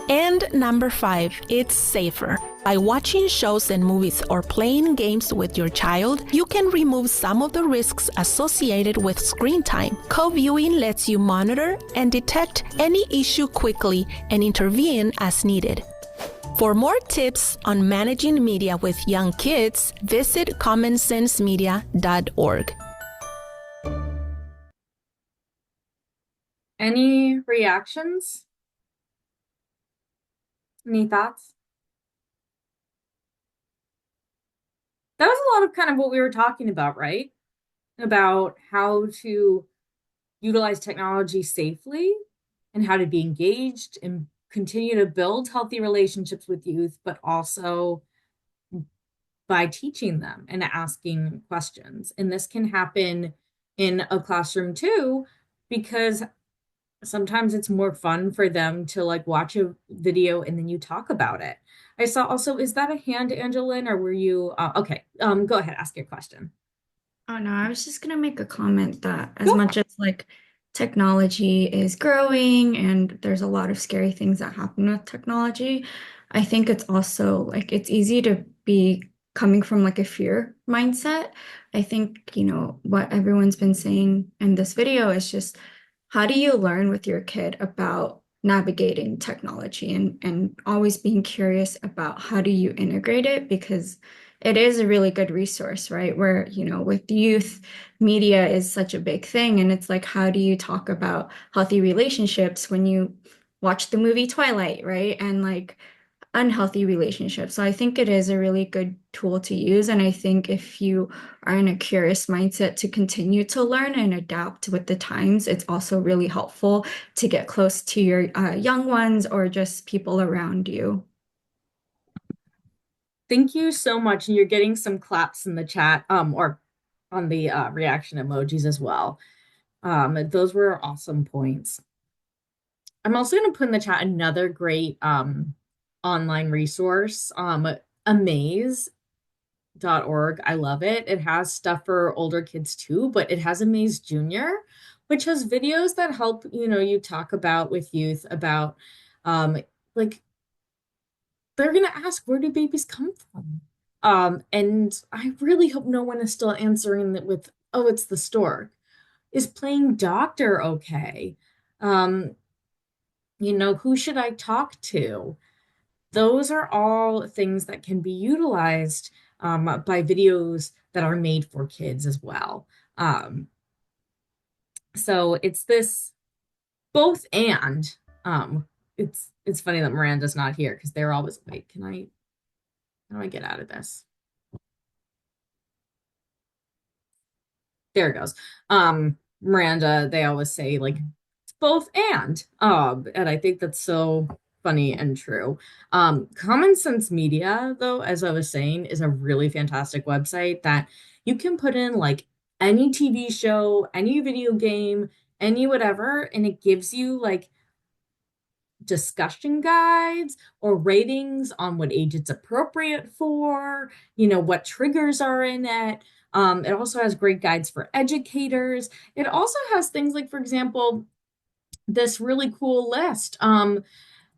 And number 5, it's safer. By watching shows and movies or playing games with your child, you can remove some of the risks associated with screen time. Co-viewing lets you monitor and detect any issue quickly and intervene as needed. For more tips on managing media with young kids, visit commonsensemedia.org. Any reactions? Any thoughts? That was a lot of kind of what we were talking about, right? About how to utilize technology safely and how to be engaged and continue to build healthy relationships with youth, but also by teaching them and asking questions. And this can happen in a classroom too, because sometimes it's more fun for them to like watch a video and then you talk about it. I saw also, is that a hand, Angeline, or were you okay? Go ahead, ask your question. Oh no, I was just gonna make a comment that as Go. much as like technology is growing and there's a lot of scary things that happen with technology, I think it's also like it's easy to be coming from like a fear mindset. I think, what everyone's been saying in this video is just how do you learn with your kid about navigating technology and always being curious about how do you integrate it because it is a really good resource, right? Where, with youth, media is such a big thing. And it's like, how do you talk about healthy relationships when you watch the movie Twilight, right? And like unhealthy relationships. So I think it is a really good tool to use. And I think if you are in a curious mindset to continue to learn and adapt with the times, it's also really helpful to get close to your young ones or just people around you. Thank you so much. And you're getting some claps in the chat, or on the reaction emojis as well. Those were awesome points. I'm also going to put in the chat another great online resource, amaze.org. I love it. It has stuff for older kids too, but it has Amaze Junior, which has videos that help, you talk about with youth about like they're going to ask, where do babies come from? And I really hope no one is still answering it with, oh, it's the stork. Is playing doctor okay? Um, who should I talk to? Those are all things that can be utilized by videos that are made for kids as well. So it's this both and. It's funny that Miranda's not here because they're always, wait, how do I get out of this? There it goes. Miranda, they always say like it's both and I think that's so funny and true. Common Sense Media, though, as I was saying, is a really fantastic website that you can put in like any TV show, any video game, any whatever, and it gives you like discussion guides or ratings on what age it's appropriate for, what triggers are in it. It also has great guides for educators. It also has things like, for example, this really cool list.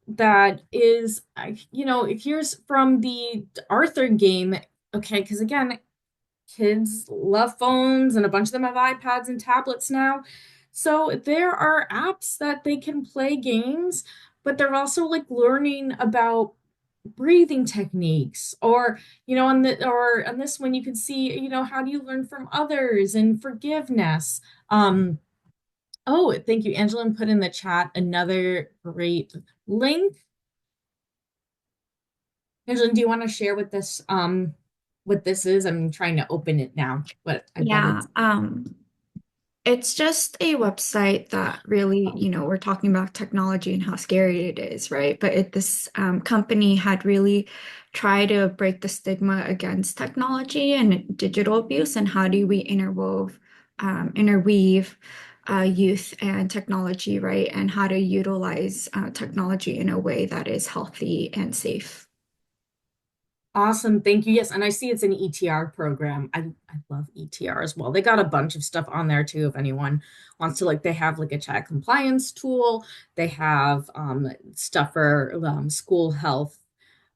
that is, here's from the Arthur game. Okay, because again, kids love phones and a bunch of them have iPads and tablets now. So there are apps that they can play games, but they're also like learning about breathing techniques or on this one you can see how do you learn from others and forgiveness. Oh, thank you. Angela put in the chat another great link. Angela, do you want to share what this is? I'm trying to open it now, but I bet Yeah, it's it's just a website that really, we're talking about technology and how scary it is, right? But this company had really tried to break the stigma against technology and digital abuse, and how do we interweave youth and technology, right? And how to utilize technology in a way that is healthy and safe. awesome. Thank you. Yes, and I see it's an ETR program. I love ETR as well. They got a bunch of stuff on there too if anyone wants to like they have like a chat compliance tool. They have stuff for school health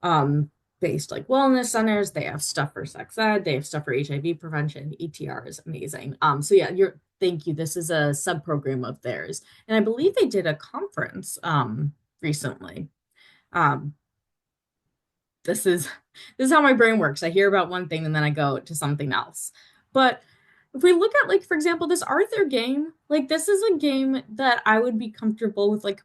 um based like wellness centers. They have stuff for sex ed. They have stuff for HIV prevention. ETR is amazing. So yeah, you're thank you. This is a sub program of theirs. And I believe they did a conference recently. Um this is this is how my brain works. I hear about one thing and then I go to something else. But if we look at like for example this Arthur game, like this is a game that I would be comfortable with like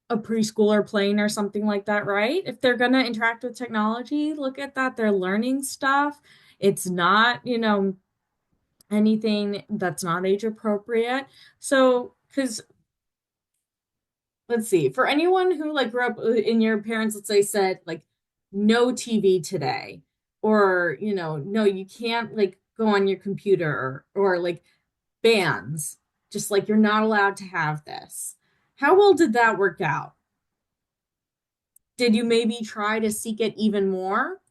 a preschooler playing or something like that, right? If they're going to interact with technology, look at that. They're learning stuff. It's not, anything that's not age appropriate. So, because let's see, for anyone who like grew up in your parents, let's say said like no TV today, or no, you can't like go on your computer or like bans, just like you're not allowed to have this. How well did that work out? Did you maybe try to seek it even more?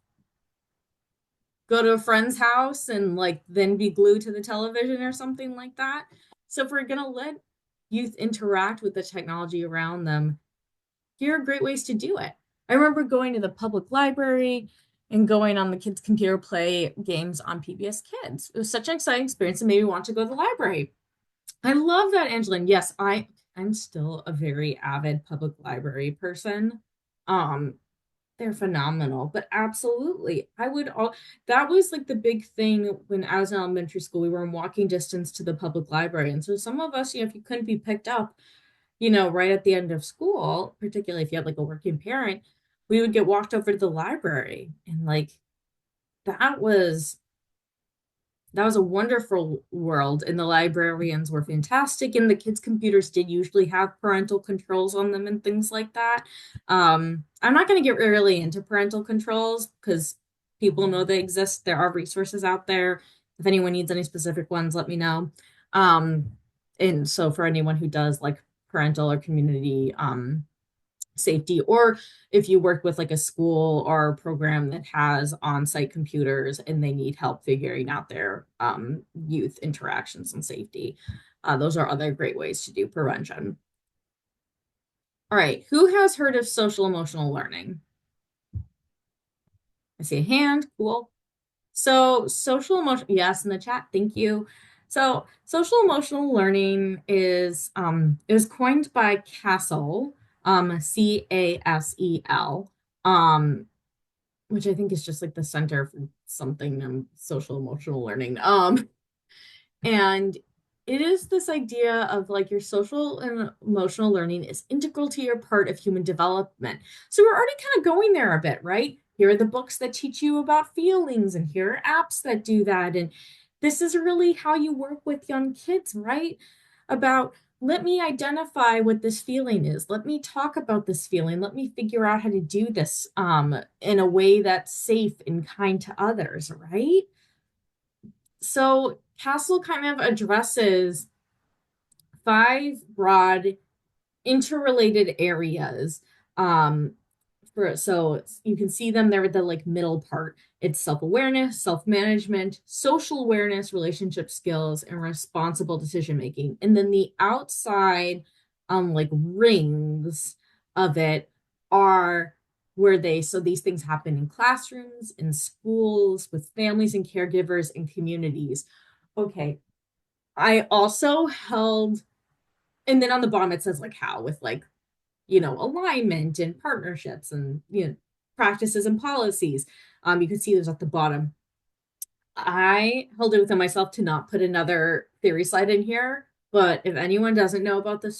Go to a friend's house and like then be glued to the television or something like that? So if we're gonna let youth interact with the technology around them, here are great ways to do it. I remember going to the public library and going on the kids' computer play games on PBS Kids. It was such an exciting experience and made me want to go to the library. I love that, Angeline. Yes, I'm still a very avid public library person. Um, they're phenomenal, but absolutely. That was like the big thing when I was in elementary school. We were in walking distance to the public library. And so some of us, if you couldn't be picked up, right at the end of school, particularly if you had like a working parent, we would get walked over to the library. And like that was that was a wonderful world, and the librarians were fantastic, and the kids' computers did usually have parental controls on them and things like that. I'm not going to get really into parental controls because people know they exist. There are resources out there. If anyone needs any specific ones, let me know. Um, and so for anyone who does like parental or community safety, or if you work with like a school or a program that has on-site computers and they need help figuring out their youth interactions and safety. Those are other great ways to do prevention. All right, who has heard of social emotional learning? I see a hand. Cool. So social emotional, yes, in the chat, thank you. So social emotional learning is it was coined by Castle, CASEL, which I think is just like the Center for something social emotional learning. And it is this idea of like your social and emotional learning is integral to your part of human development. So we're already kind of going there a bit, right? Here are the books that teach you about feelings, and here are apps that do that. And this is really how you work with young kids, right? About let me identify what this feeling is. Let me talk about this feeling. Let me figure out how to do this in a way that's safe and kind to others, right? So Castle kind of addresses five broad interrelated areas. So you can see them there at the like middle part. It's self-awareness, self-management, social awareness, relationship skills, and responsible decision making. And then the outside like rings of it are where so these things happen in classrooms, in schools, with families and caregivers and communities. Okay. I also held, and then on the bottom it says like how, with like, alignment and partnerships and, practices and policies. You can see those at the bottom. I held it within myself to not put another theory slide in here, but if anyone doesn't know about the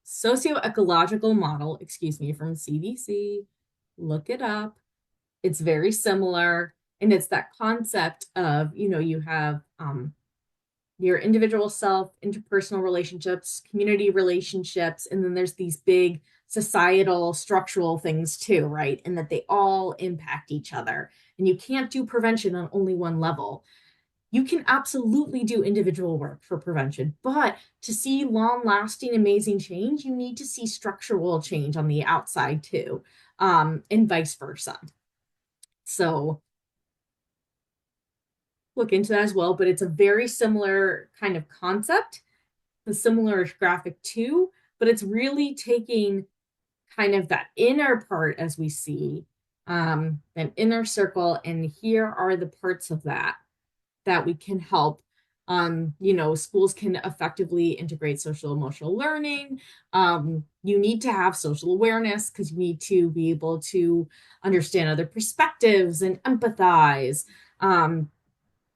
socio-ecological model, excuse me, from CDC, look it up. It's very similar, and it's that concept of, you have your individual self, interpersonal relationships, community relationships, and then there's these big societal structural things too, right? And that they all impact each other. And you can't do prevention on only one level. You can absolutely do individual work for prevention, but to see long lasting, amazing change, you need to see structural change on the outside too, and vice versa. So look into that as well, but it's a very similar kind of concept, a similar graphic too, but it's really taking kind of that inner part as we see, an inner circle, and here are the parts of that we can help. Schools can effectively integrate social emotional learning. You need to have social awareness because you need to be able to understand other perspectives and empathize. Um,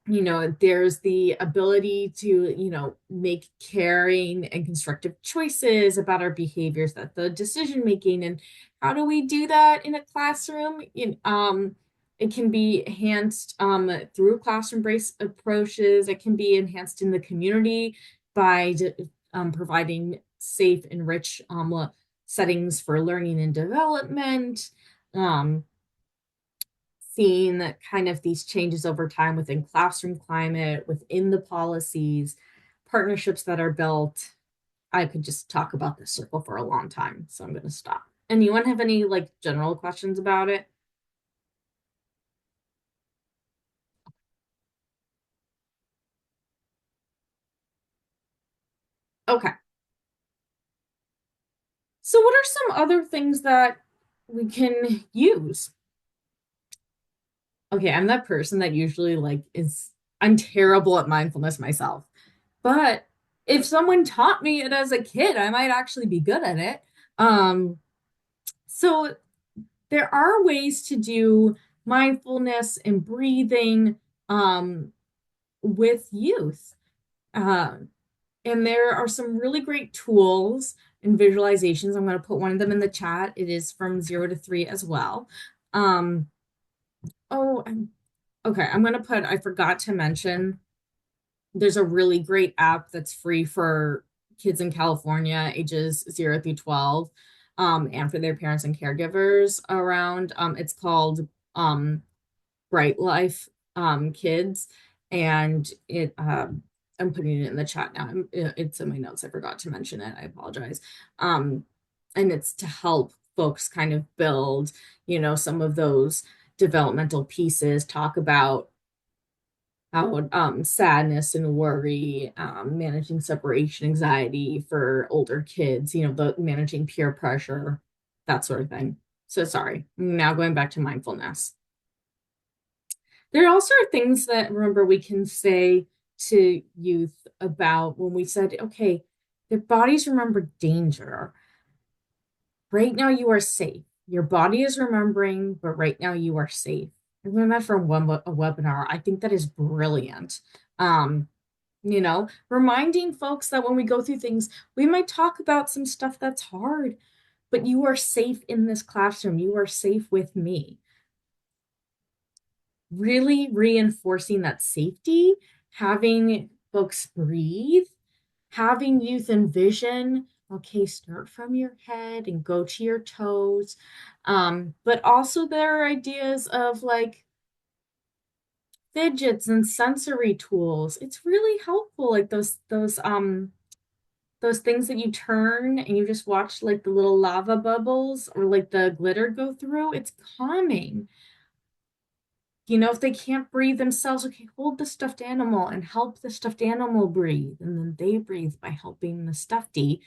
there's the ability to, make caring and constructive choices about our behaviors, that the decision making, and how do we do that in a classroom? It can be enhanced through classroom-based approaches. It can be enhanced in the community by providing safe and rich settings for learning and development. Seeing kind of these changes over time within classroom climate, within the policies, partnerships that are built. I could just talk about this circle for a long time, so I'm going to stop. Anyone have any like general questions about it? Okay. So what are some other things that we can use? Okay, I'm that person that usually I'm terrible at mindfulness myself. But if someone taught me it as a kid, I might actually be good at it. So there are ways to do mindfulness and breathing with youth. Uh, and there are some really great tools and visualizations. I'm going to put one of them in the chat. It is from 0 to 3 as well. Um, oh, okay. I forgot to mention, there's a really great app that's free for kids in California, ages 0 through 12, and for their parents and caregivers around. It's called Bright Life Kids, and I'm putting it in the chat now. It's in my notes. I forgot to mention it. I apologize. Um, and it's to help folks kind of build, some of those developmental pieces, talk about how sadness and worry, managing separation anxiety for older kids, the managing peer pressure, that sort of thing. So sorry. Now going back to mindfulness. There are also things that, remember, we can say to youth about when we said, okay, their bodies remember danger. Right now you are safe. Your body is remembering, but right now you are safe. I learned that from a webinar. I think that is brilliant. Um, reminding folks that when we go through things, we might talk about some stuff that's hard, but you are safe in this classroom. You are safe with me. Really reinforcing that safety, having folks breathe, having youth envision, okay, start from your head and go to your toes. But also there are ideas of like fidgets and sensory tools. It's really helpful, like those things that you turn and you just watch like the little lava bubbles or like the glitter go through. It's calming. If they can't breathe themselves, okay, hold the stuffed animal and help the stuffed animal breathe. And then they breathe by helping the stuffy.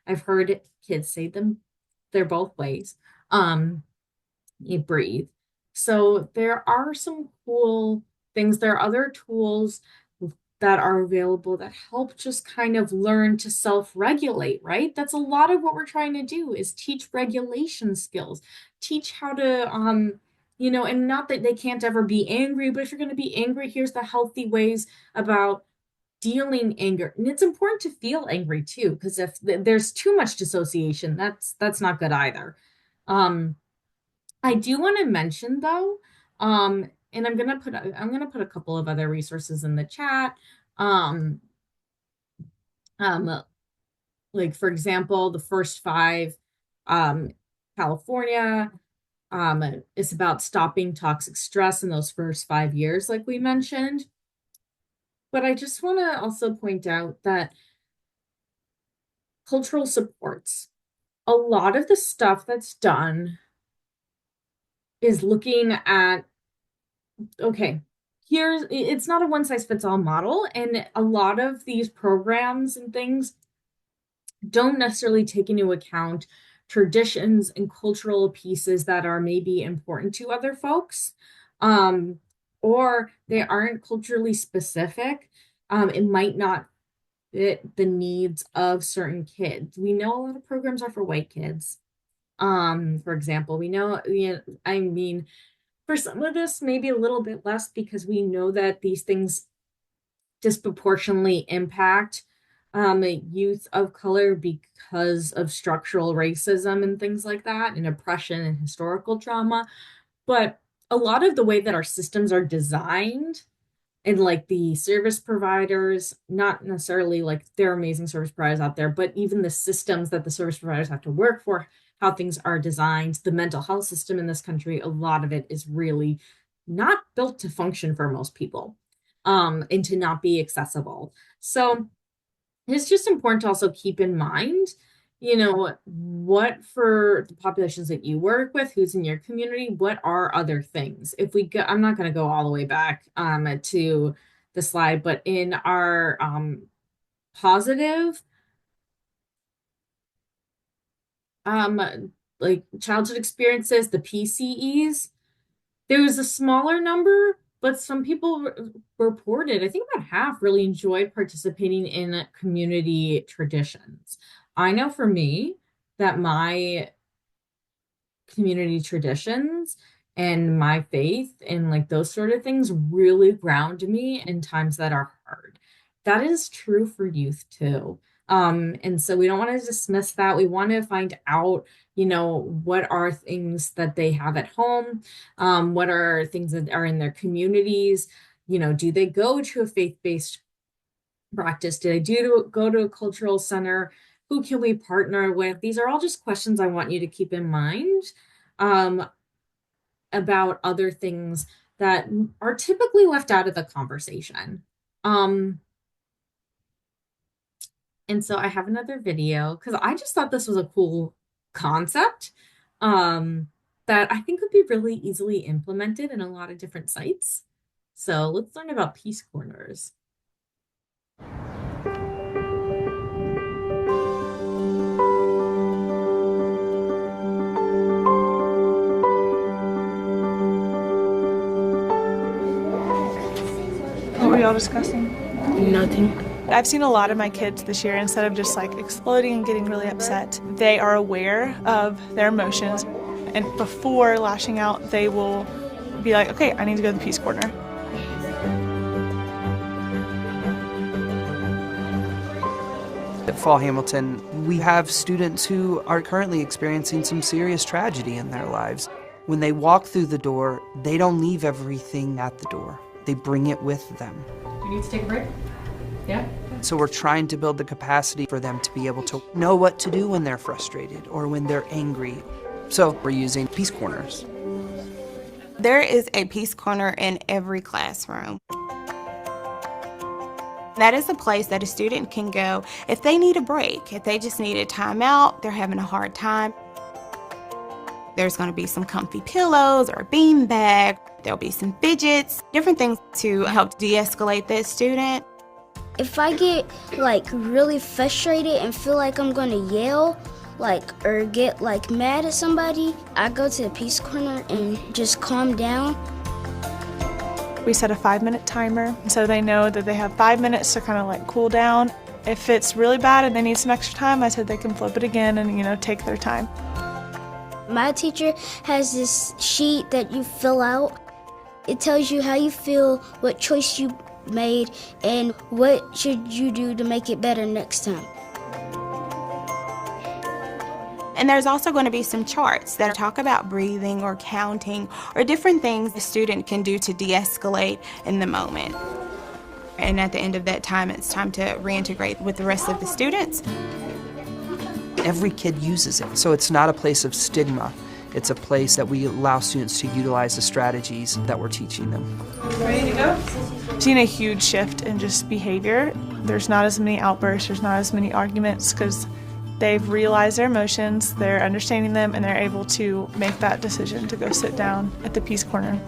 I've heard kids say them, they're both ways. You breathe. So there are some cool things. There are other tools that are available that help just kind of learn to self-regulate, right? That's a lot of what we're trying to do is teach regulation skills, teach how to and not that they can't ever be angry, but if you're going to be angry, here's the healthy ways about dealing anger. And it's important to feel angry too, because if there's too much dissociation, that's not good either. I do want to mention though, and I'm gonna put a couple of other resources in the chat. Um, um, like for example, the first five, California, is about stopping toxic stress in those first 5 years, like we mentioned. But I just want to also point out that cultural supports, a lot of the stuff that's done is looking at, okay, it's not a one size fits all model. And a lot of these programs and things don't necessarily take into account traditions and cultural pieces that are maybe important to other folks, or they aren't culturally specific. It might not fit the needs of certain kids. We know a lot of programs are for white kids. For example, we know, I mean, for some of this, maybe a little bit less because we know that these things disproportionately impact youth of color because of structural racism and things like that, and oppression and historical trauma. But a lot of the way that our systems are designed and like the service providers, not necessarily like there are amazing service providers out there, but even the systems that the service providers have to work for, how things are designed, the mental health system in this country, a lot of it is really not built to function for most people, and to not be accessible. So it's just important to also keep in mind, what for the populations that you work with, who's in your community, what are other things? If we go, I'm not going to go all the way back to the slide, but in our positive like childhood experiences, the PCEs, there was a smaller number, but some people reported, I think about half really enjoyed participating in community traditions. I know for me that my community traditions and my faith and like those sort of things really ground me in times that are hard. That is true for youth too. And so we don't want to dismiss that. We want to find out, what are things that they have at home? What are things that are in their communities? Do they go to a faith-based practice? Do they go to a cultural center? Who can we partner with? These are all just questions I want you to keep in mind, um, about other things that are typically left out of the conversation. And so I have another video because I just thought this was a cool concept, that I think would be really easily implemented in a lot of different sites. So let's learn about peace corners. What were y'all discussing? Nothing. I've seen a lot of my kids this year, instead of just like exploding and getting really upset, they are aware of their emotions. And before lashing out, they will be like, okay, I need to go to the peace corner. At Fall Hamilton, we have students who are currently experiencing some serious tragedy in their lives. When they walk through the door, they don't leave everything at the door. They bring it with them. Do you need to take a break? Yeah? So we're trying to build the capacity for them to be able to know what to do when they're frustrated or when they're angry. So we're using peace corners. There is a peace corner in every classroom. That is a place that a student can go if they need a break, if they just need a timeout, they're having a hard time. There's going to be some comfy pillows or a bean bag. There'll be some fidgets, different things to help de-escalate that student. If I get like really frustrated and feel like I'm gonna yell, like or get like mad at somebody, I go to the peace corner and just calm down. We set a 5-minute timer so they know that they have 5 minutes to kind of like cool down. If it's really bad and they need some extra time, I said they can flip it again and, take their time. My teacher has this sheet that you fill out. It tells you how you feel, what choice you made, and what should you do to make it better next time. And there's also going to be some charts that talk about breathing or counting or different things the student can do to de-escalate in the moment. And at the end of that time, it's time to reintegrate with the rest of the students. Every kid uses it, so it's not a place of stigma. It's a place that we allow students to utilize the strategies that we're teaching them. Ready to go? I've seen a huge shift in just behavior. There's not as many outbursts, there's not as many arguments because they've realized their emotions, they're understanding them, and they're able to make that decision to go sit down at the Peace Corner.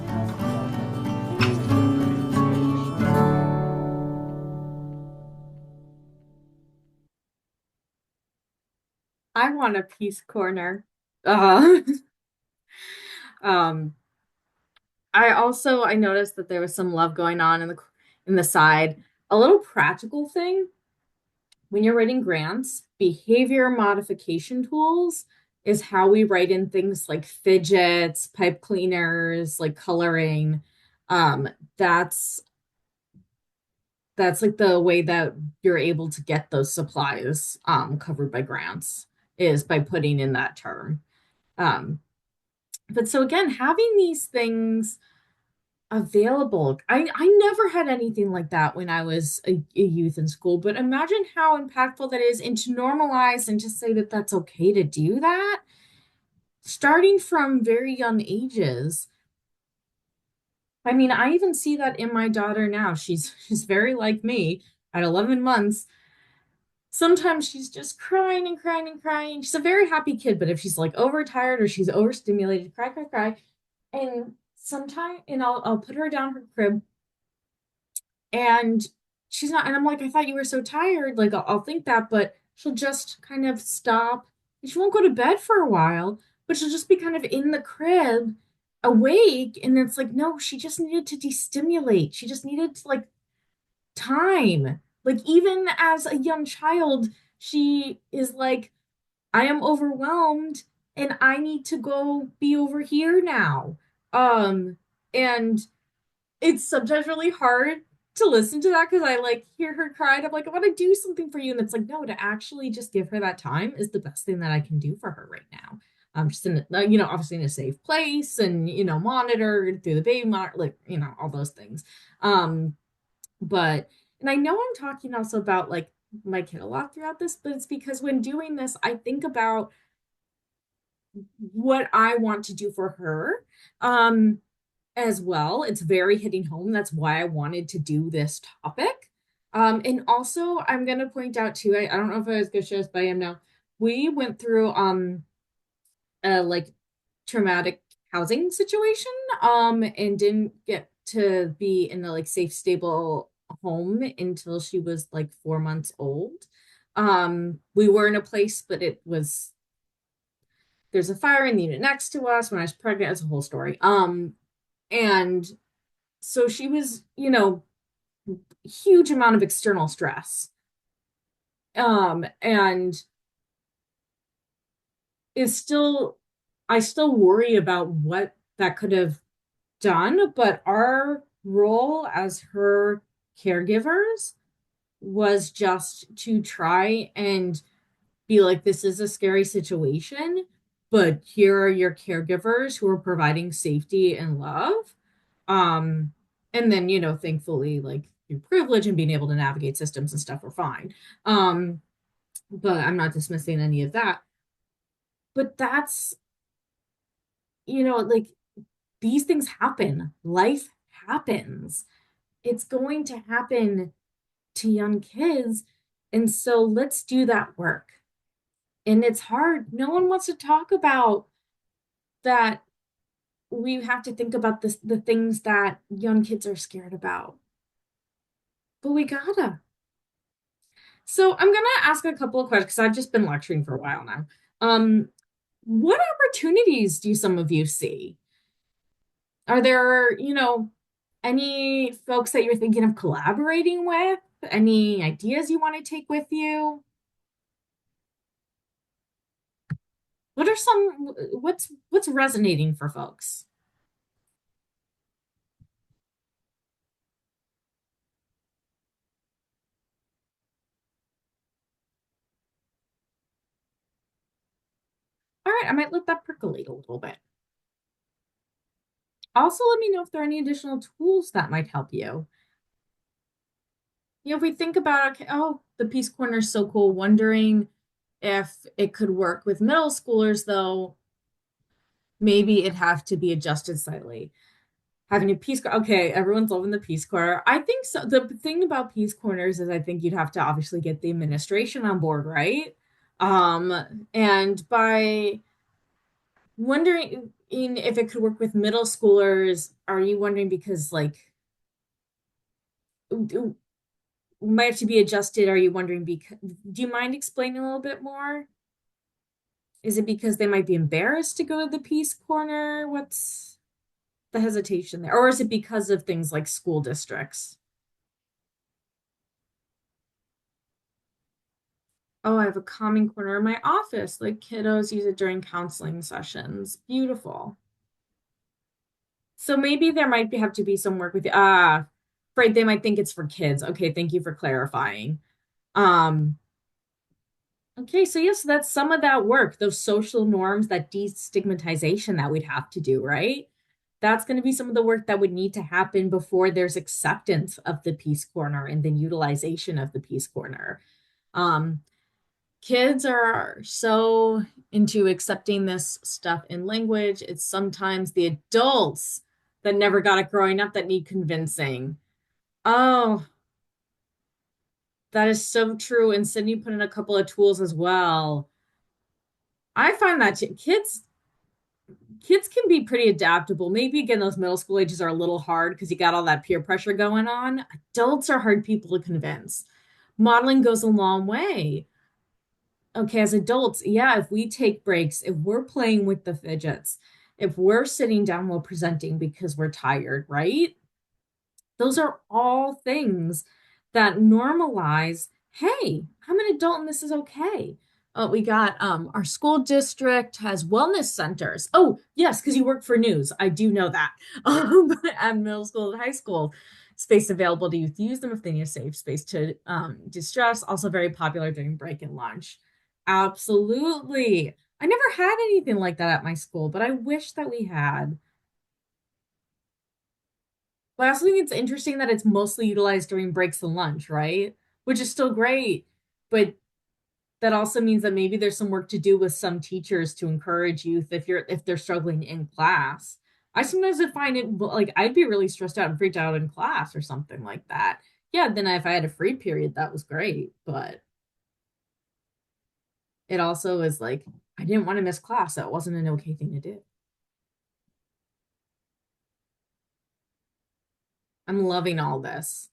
I want a peace corner. Uh, um, I noticed that there was some love going on in the side. A little practical thing when you're writing grants, behavior modification tools is how we write in things like fidgets, pipe cleaners, like coloring. Um, that's that's like the way that you're able to get those supplies covered by grants is by putting in that term. Um, but so again, having these things available. I never had anything like that when I was a youth in school, but imagine how impactful that is, and to normalize and to say that that's okay to do that, starting from very young ages. I mean, I even see that in my daughter now. She's very like me at 11 months. Sometimes she's just crying and crying and crying. She's a very happy kid, but if she's like overtired or she's overstimulated, cry, cry, cry. And sometimes, and I'll put her down her crib, and she's not, and I'm like, I thought you were so tired. Like, I'll think that, but she'll just kind of stop. And she won't go to bed for a while, but she'll just be kind of in the crib, awake. And it's like, no, she just needed to destimulate. She just needed to, like, time. Like, even as a young child, she is like, I am overwhelmed and I need to go be over here now. And it's sometimes really hard to listen to that because I like hear her cry and I'm like, I want to do something for you. And it's like, no, to actually just give her that time is the best thing that I can do for her right now. Just in, obviously in a safe place and, monitored through the baby monitor, like, all those things. But, and I know I'm talking also about like my kid a lot throughout this, but it's because when doing this, I think about what I want to do for her. As well. It's very hitting home. That's why I wanted to do this topic. And also, I'm going to point out too, I don't know if I was going to share this, but I am now. We went through a like traumatic housing situation and didn't get to be in a like safe, stable home until she was like 4 months old. We were in a place, but there's a fire in the unit next to us when I was pregnant. It's a whole story. And so she was, huge amount of external stress. And I still worry about what that could have done, but our role as her caregivers was just to try and be like, this is a scary situation, but here are your caregivers who are providing safety and love. And then, thankfully, like through privilege and being able to navigate systems and stuff, we're fine. But I'm not dismissing any of that. But that's, like these things happen. Life happens. It's going to happen to young kids. And so let's do that work. And it's hard. No one wants to talk about that. We have to think about the things that young kids are scared about. But we gotta. So I'm gonna ask a couple of questions because I've just been lecturing for a while now. Um, what opportunities do some of you see? Are there, any folks that you're thinking of collaborating with? Any ideas you want to take with you? What are some, what's resonating for folks? All right, I might let that percolate a little bit. Also, let me know if there are any additional tools that might help you. If we think about, okay, oh, the Peace Corner is so cool, wondering if it could work with middle schoolers, though, maybe it'd have to be adjusted slightly. Having a Peace Corner, okay, everyone's loving the Peace Corner. I think so. The thing about Peace Corners is I think you'd have to obviously get the administration on board, right? And by wondering if it could work with middle schoolers, are you wondering because like might have to be adjusted? Are you wondering because do you mind explaining a little bit more? Is it because they might be embarrassed to go to the Peace Corner? What's the hesitation there? Or is it because of things like school districts? Oh, I have a calming corner in my office. Like kiddos use it during counseling sessions. Beautiful. So maybe there might have to be some work with afraid they might think it's for kids. Okay, thank you for clarifying. Um, okay, so yes, that's some of that work, those social norms, that destigmatization that we'd have to do, right? That's going to be some of the work that would need to happen before there's acceptance of the Peace Corner and then utilization of the Peace Corner. Um, Kids are so into accepting this stuff in language. It's sometimes the adults that never got it growing up that need convincing. Oh, that is so true. And Sydney put in a couple of tools as well. I find that kids can be pretty adaptable. Maybe again, those middle school ages are a little hard because you got all that peer pressure going on. Adults are hard people to convince. Modeling goes a long way. Okay, as adults, yeah, if we take breaks, if we're playing with the fidgets, if we're sitting down while presenting because we're tired, right? Those are all things that normalize, hey, I'm an adult and this is okay. We got our school district has wellness centers. Oh, yes, because you work for news. I do know that. At middle school and high school, space available to youth use them if they need a safe space to distress. Also very popular during break and lunch. Absolutely. I never had anything like that at my school, but I wish that we had. But I also think it's interesting that it's mostly utilized during breaks and lunch, right? Which is still great. But that also means that maybe there's some work to do with some teachers to encourage youth if they're struggling in class. I sometimes would find it like I'd be really stressed out and freaked out in class or something like that. Yeah, then if I had a free period, that was great. But it also is like I didn't want to miss class. That wasn't an okay thing to do. I'm loving all this.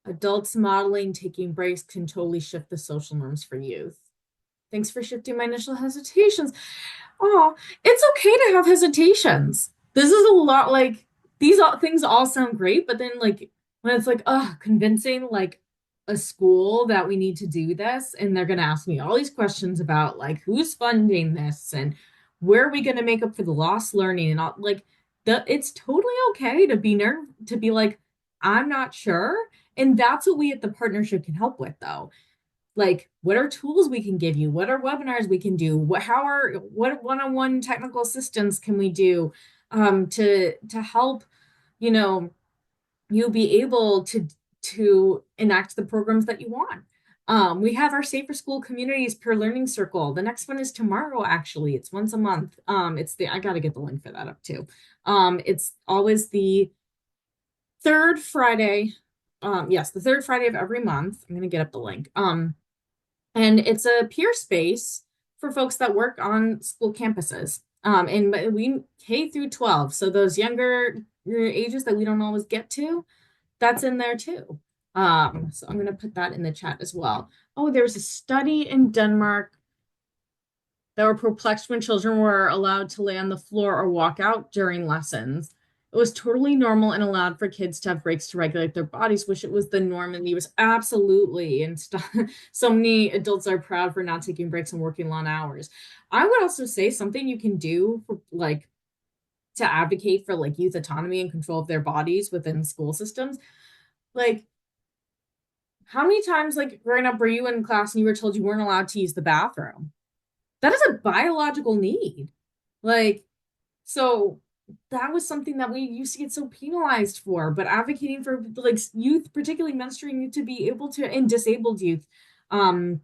Adults modeling taking breaks can totally shift the social norms for youth. Thanks for shifting my initial hesitations. Oh, it's okay to have hesitations. This is a lot like things all sound great, but then like when it's like, convincing like a school that we need to do this, and they're gonna ask me all these questions about like who's funding this and where are we gonna make up for the lost learning and all like it's totally okay to be to be like, I'm not sure. And that's what we at the partnership can help with though, like what are tools we can give you, what are webinars we can do, what one-on-one technical assistance can we do to help you know you be able to enact the programs that you want. We have our Safer School Communities Peer Learning Circle. The next one is tomorrow, actually. It's once a month. I got to get the link for that up too. It's always the third Friday. Yes, the third Friday of every month. I'm going to get up the link. And it's a peer space for folks that work on school campuses. And we K through 12. So those younger ages that we don't always get to, that's in there too. So I'm going to put that in the chat as well. Oh, there's a study in Denmark that were perplexed when children were allowed to lay on the floor or walk out during lessons. It was totally normal and allowed for kids to have breaks to regulate their bodies, which it was the norm in the US. Absolutely. And so many adults are proud for not taking breaks and working long hours. I would also say something you can do for like to advocate for like youth autonomy and control of their bodies within school systems. Like, how many times, like growing up, were you in class and you were told you weren't allowed to use the bathroom? That is a biological need. Like, so that was something that we used to get so penalized for, but advocating for like youth, particularly menstruating youth, to be able to, and disabled youth,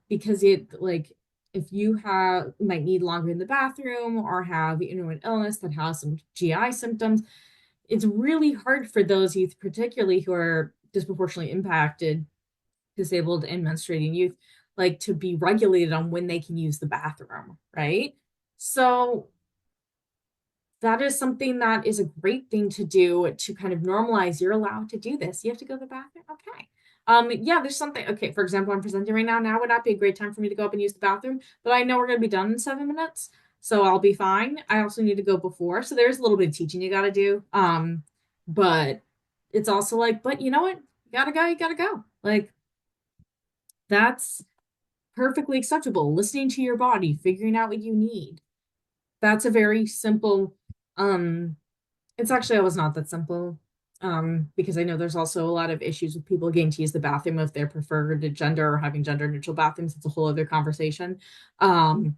because it like if you have might need longer in the bathroom or have an illness that has some GI symptoms, it's really hard for those youth, particularly who are disproportionately impacted, disabled and menstruating youth, like to be regulated on when they can use the bathroom, right? So that is something that is a great thing to do to kind of normalize. You're allowed to do this. You have to go to the bathroom. Okay. Yeah, there's something. Okay, for example, I'm presenting right now. Now would not be a great time for me to go up and use the bathroom, but I know we're going to be done in 7 minutes, so I'll be fine. I also need to go before, so there's a little bit of teaching you got to do. But it's also like, but you know what? You gotta go. You gotta go. Like that's perfectly acceptable. Listening to your body, figuring out what you need. That's a very simple, it's actually always not that simple. Because I know there's also a lot of issues with people getting to use the bathroom if they're preferred gender or having gender neutral bathrooms. It's a whole other conversation. In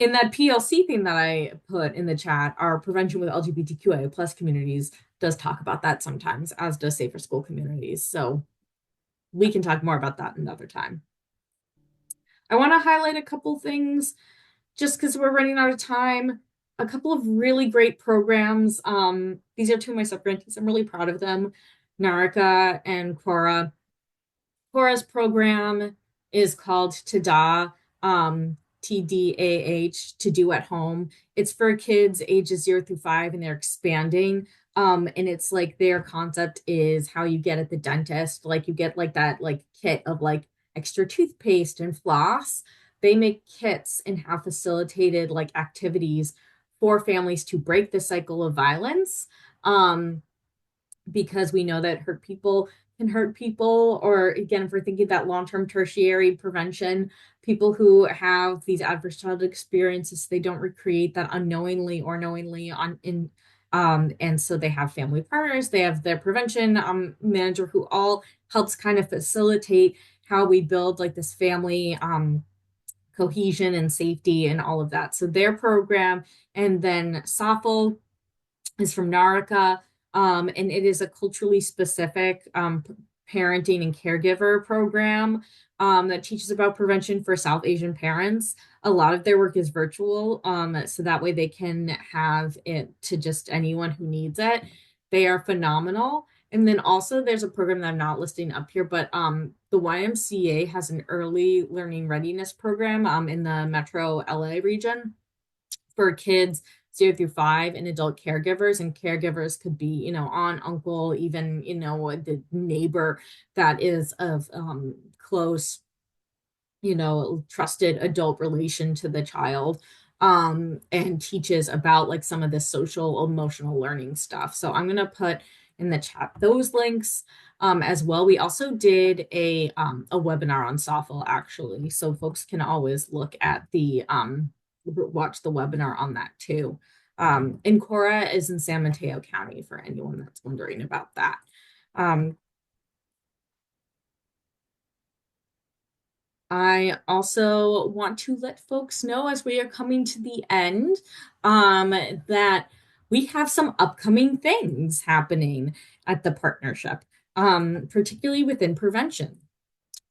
that PLC thing that I put in the chat, our prevention with LGBTQIA plus communities does talk about that sometimes, as does Safer School Communities. So we can talk more about that another time. I want to highlight a couple things just because we're running out of time. A couple of really great programs. These are two of my sub-grantees. I'm really proud of them, Narika and Cora. Cora's program is called TDAH, TDAH, to do at home. It's for kids ages 0 through 5, and they're expanding. And it's like their concept is how you get at the dentist, like you get like that like kit of like extra toothpaste and floss. They make kits and have facilitated like activities for families to break the cycle of violence. Because we know that hurt people can hurt people, or again, if we're thinking that long-term tertiary prevention, people who have these adverse childhood experiences, they don't recreate that unknowingly or knowingly and so they have family partners, they have their prevention manager who all helps kind of facilitate how we build like this family cohesion and safety and all of that. So their program, and then SOFL is from Narika, and it is a culturally specific parenting and caregiver program that teaches about prevention for South Asian parents. A lot of their work is virtual, so that way they can have it to just anyone who needs it. They are phenomenal. And then also there's a program that I'm not listing up here, but the YMCA has an early learning readiness program in the Metro LA region for kids 0 through 5 and adult caregivers. And caregivers could be, aunt, uncle, even, the neighbor that is of close, trusted adult relation to the child, and teaches about like some of the social emotional learning stuff. So I'm going to put in the chat those links as well. We also did a webinar on SOFL actually, so folks can always look at the watch the webinar on that too. And Cora is in San Mateo County for anyone that's wondering about that. I also want to let folks know as we are coming to the end that we have some upcoming things happening at the partnership, particularly within prevention.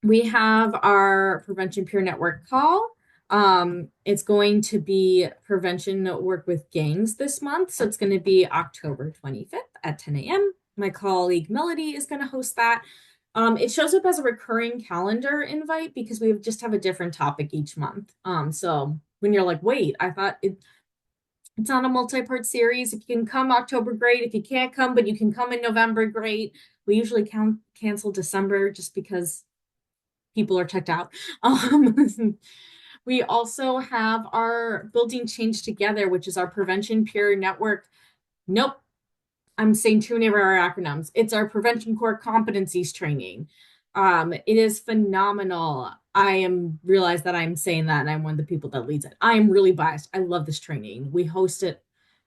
We have our Prevention Peer Network call. It's going to be prevention work with gangs this month. So it's going to be October 25th at 10 a.m. My colleague Melody is going to host that. It shows up as a recurring calendar invite because we just have a different topic each month. So when you're like, wait, I thought it's not a multi-part series. If you can come October, great. If you can't come, but you can come in November, great. We usually cancel December just because people are checked out. Um, we also have our Building Change Together, which is our prevention peer network. Nope, I'm saying too many of our acronyms. It's our prevention core competencies training. It is phenomenal. I am realize that I'm saying that and I'm one of the people that leads it. I am really biased. I love this training. We host it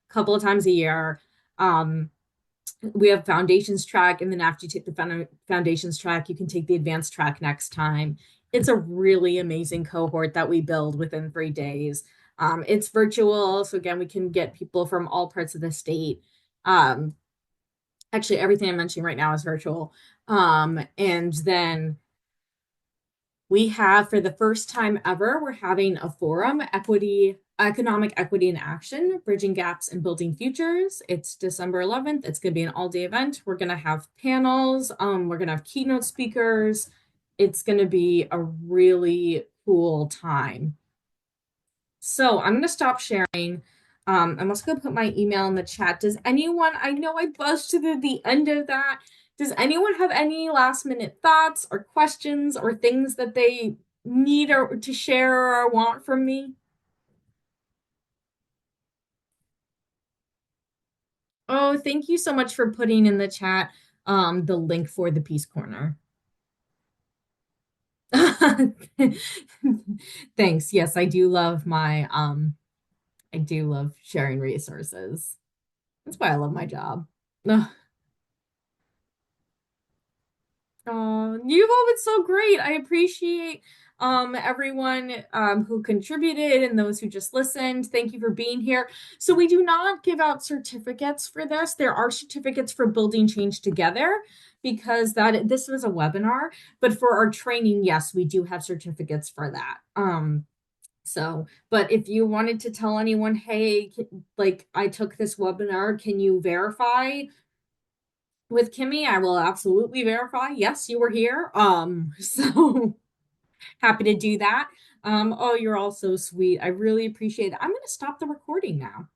a couple of times a year. Um, we have foundations track, and then after you take the foundations track, you can take the advanced track next time. It's a really amazing cohort that we build within 3 days. It's virtual, so again, we can get people from all parts of the state. Um, Actually, everything I'm mentioning right now is virtual. And then we have, for the first time ever, we're having a forum, economic equity in action, bridging gaps and building futures. It's December 11th. It's going to be an all-day event. We're going to have panels. We're going to have keynote speakers. It's going to be a really cool time. So I'm going to stop sharing. I'm also going to put my email in the chat. Does anyone, I know I buzzed to the end of that. Does anyone have any last minute thoughts or questions or things that they need or to share or want from me? Oh, thank you so much for putting in the chat the link for the Peace Corner. Thanks. Yes, I do love I do love sharing resources. That's why I love my job. Oh, you've all been so great. I appreciate everyone who contributed and those who just listened. Thank you for being here. So we do not give out certificates for this. There are certificates for Building Change Together because this was a webinar, but for our training, yes, we do have certificates for that. But if you wanted to tell anyone, hey, like I took this webinar, can you verify with Kimmy? I will absolutely verify. Yes, you were here. So happy to do that. Oh, you're all so sweet. I really appreciate it. I'm going to stop the recording now.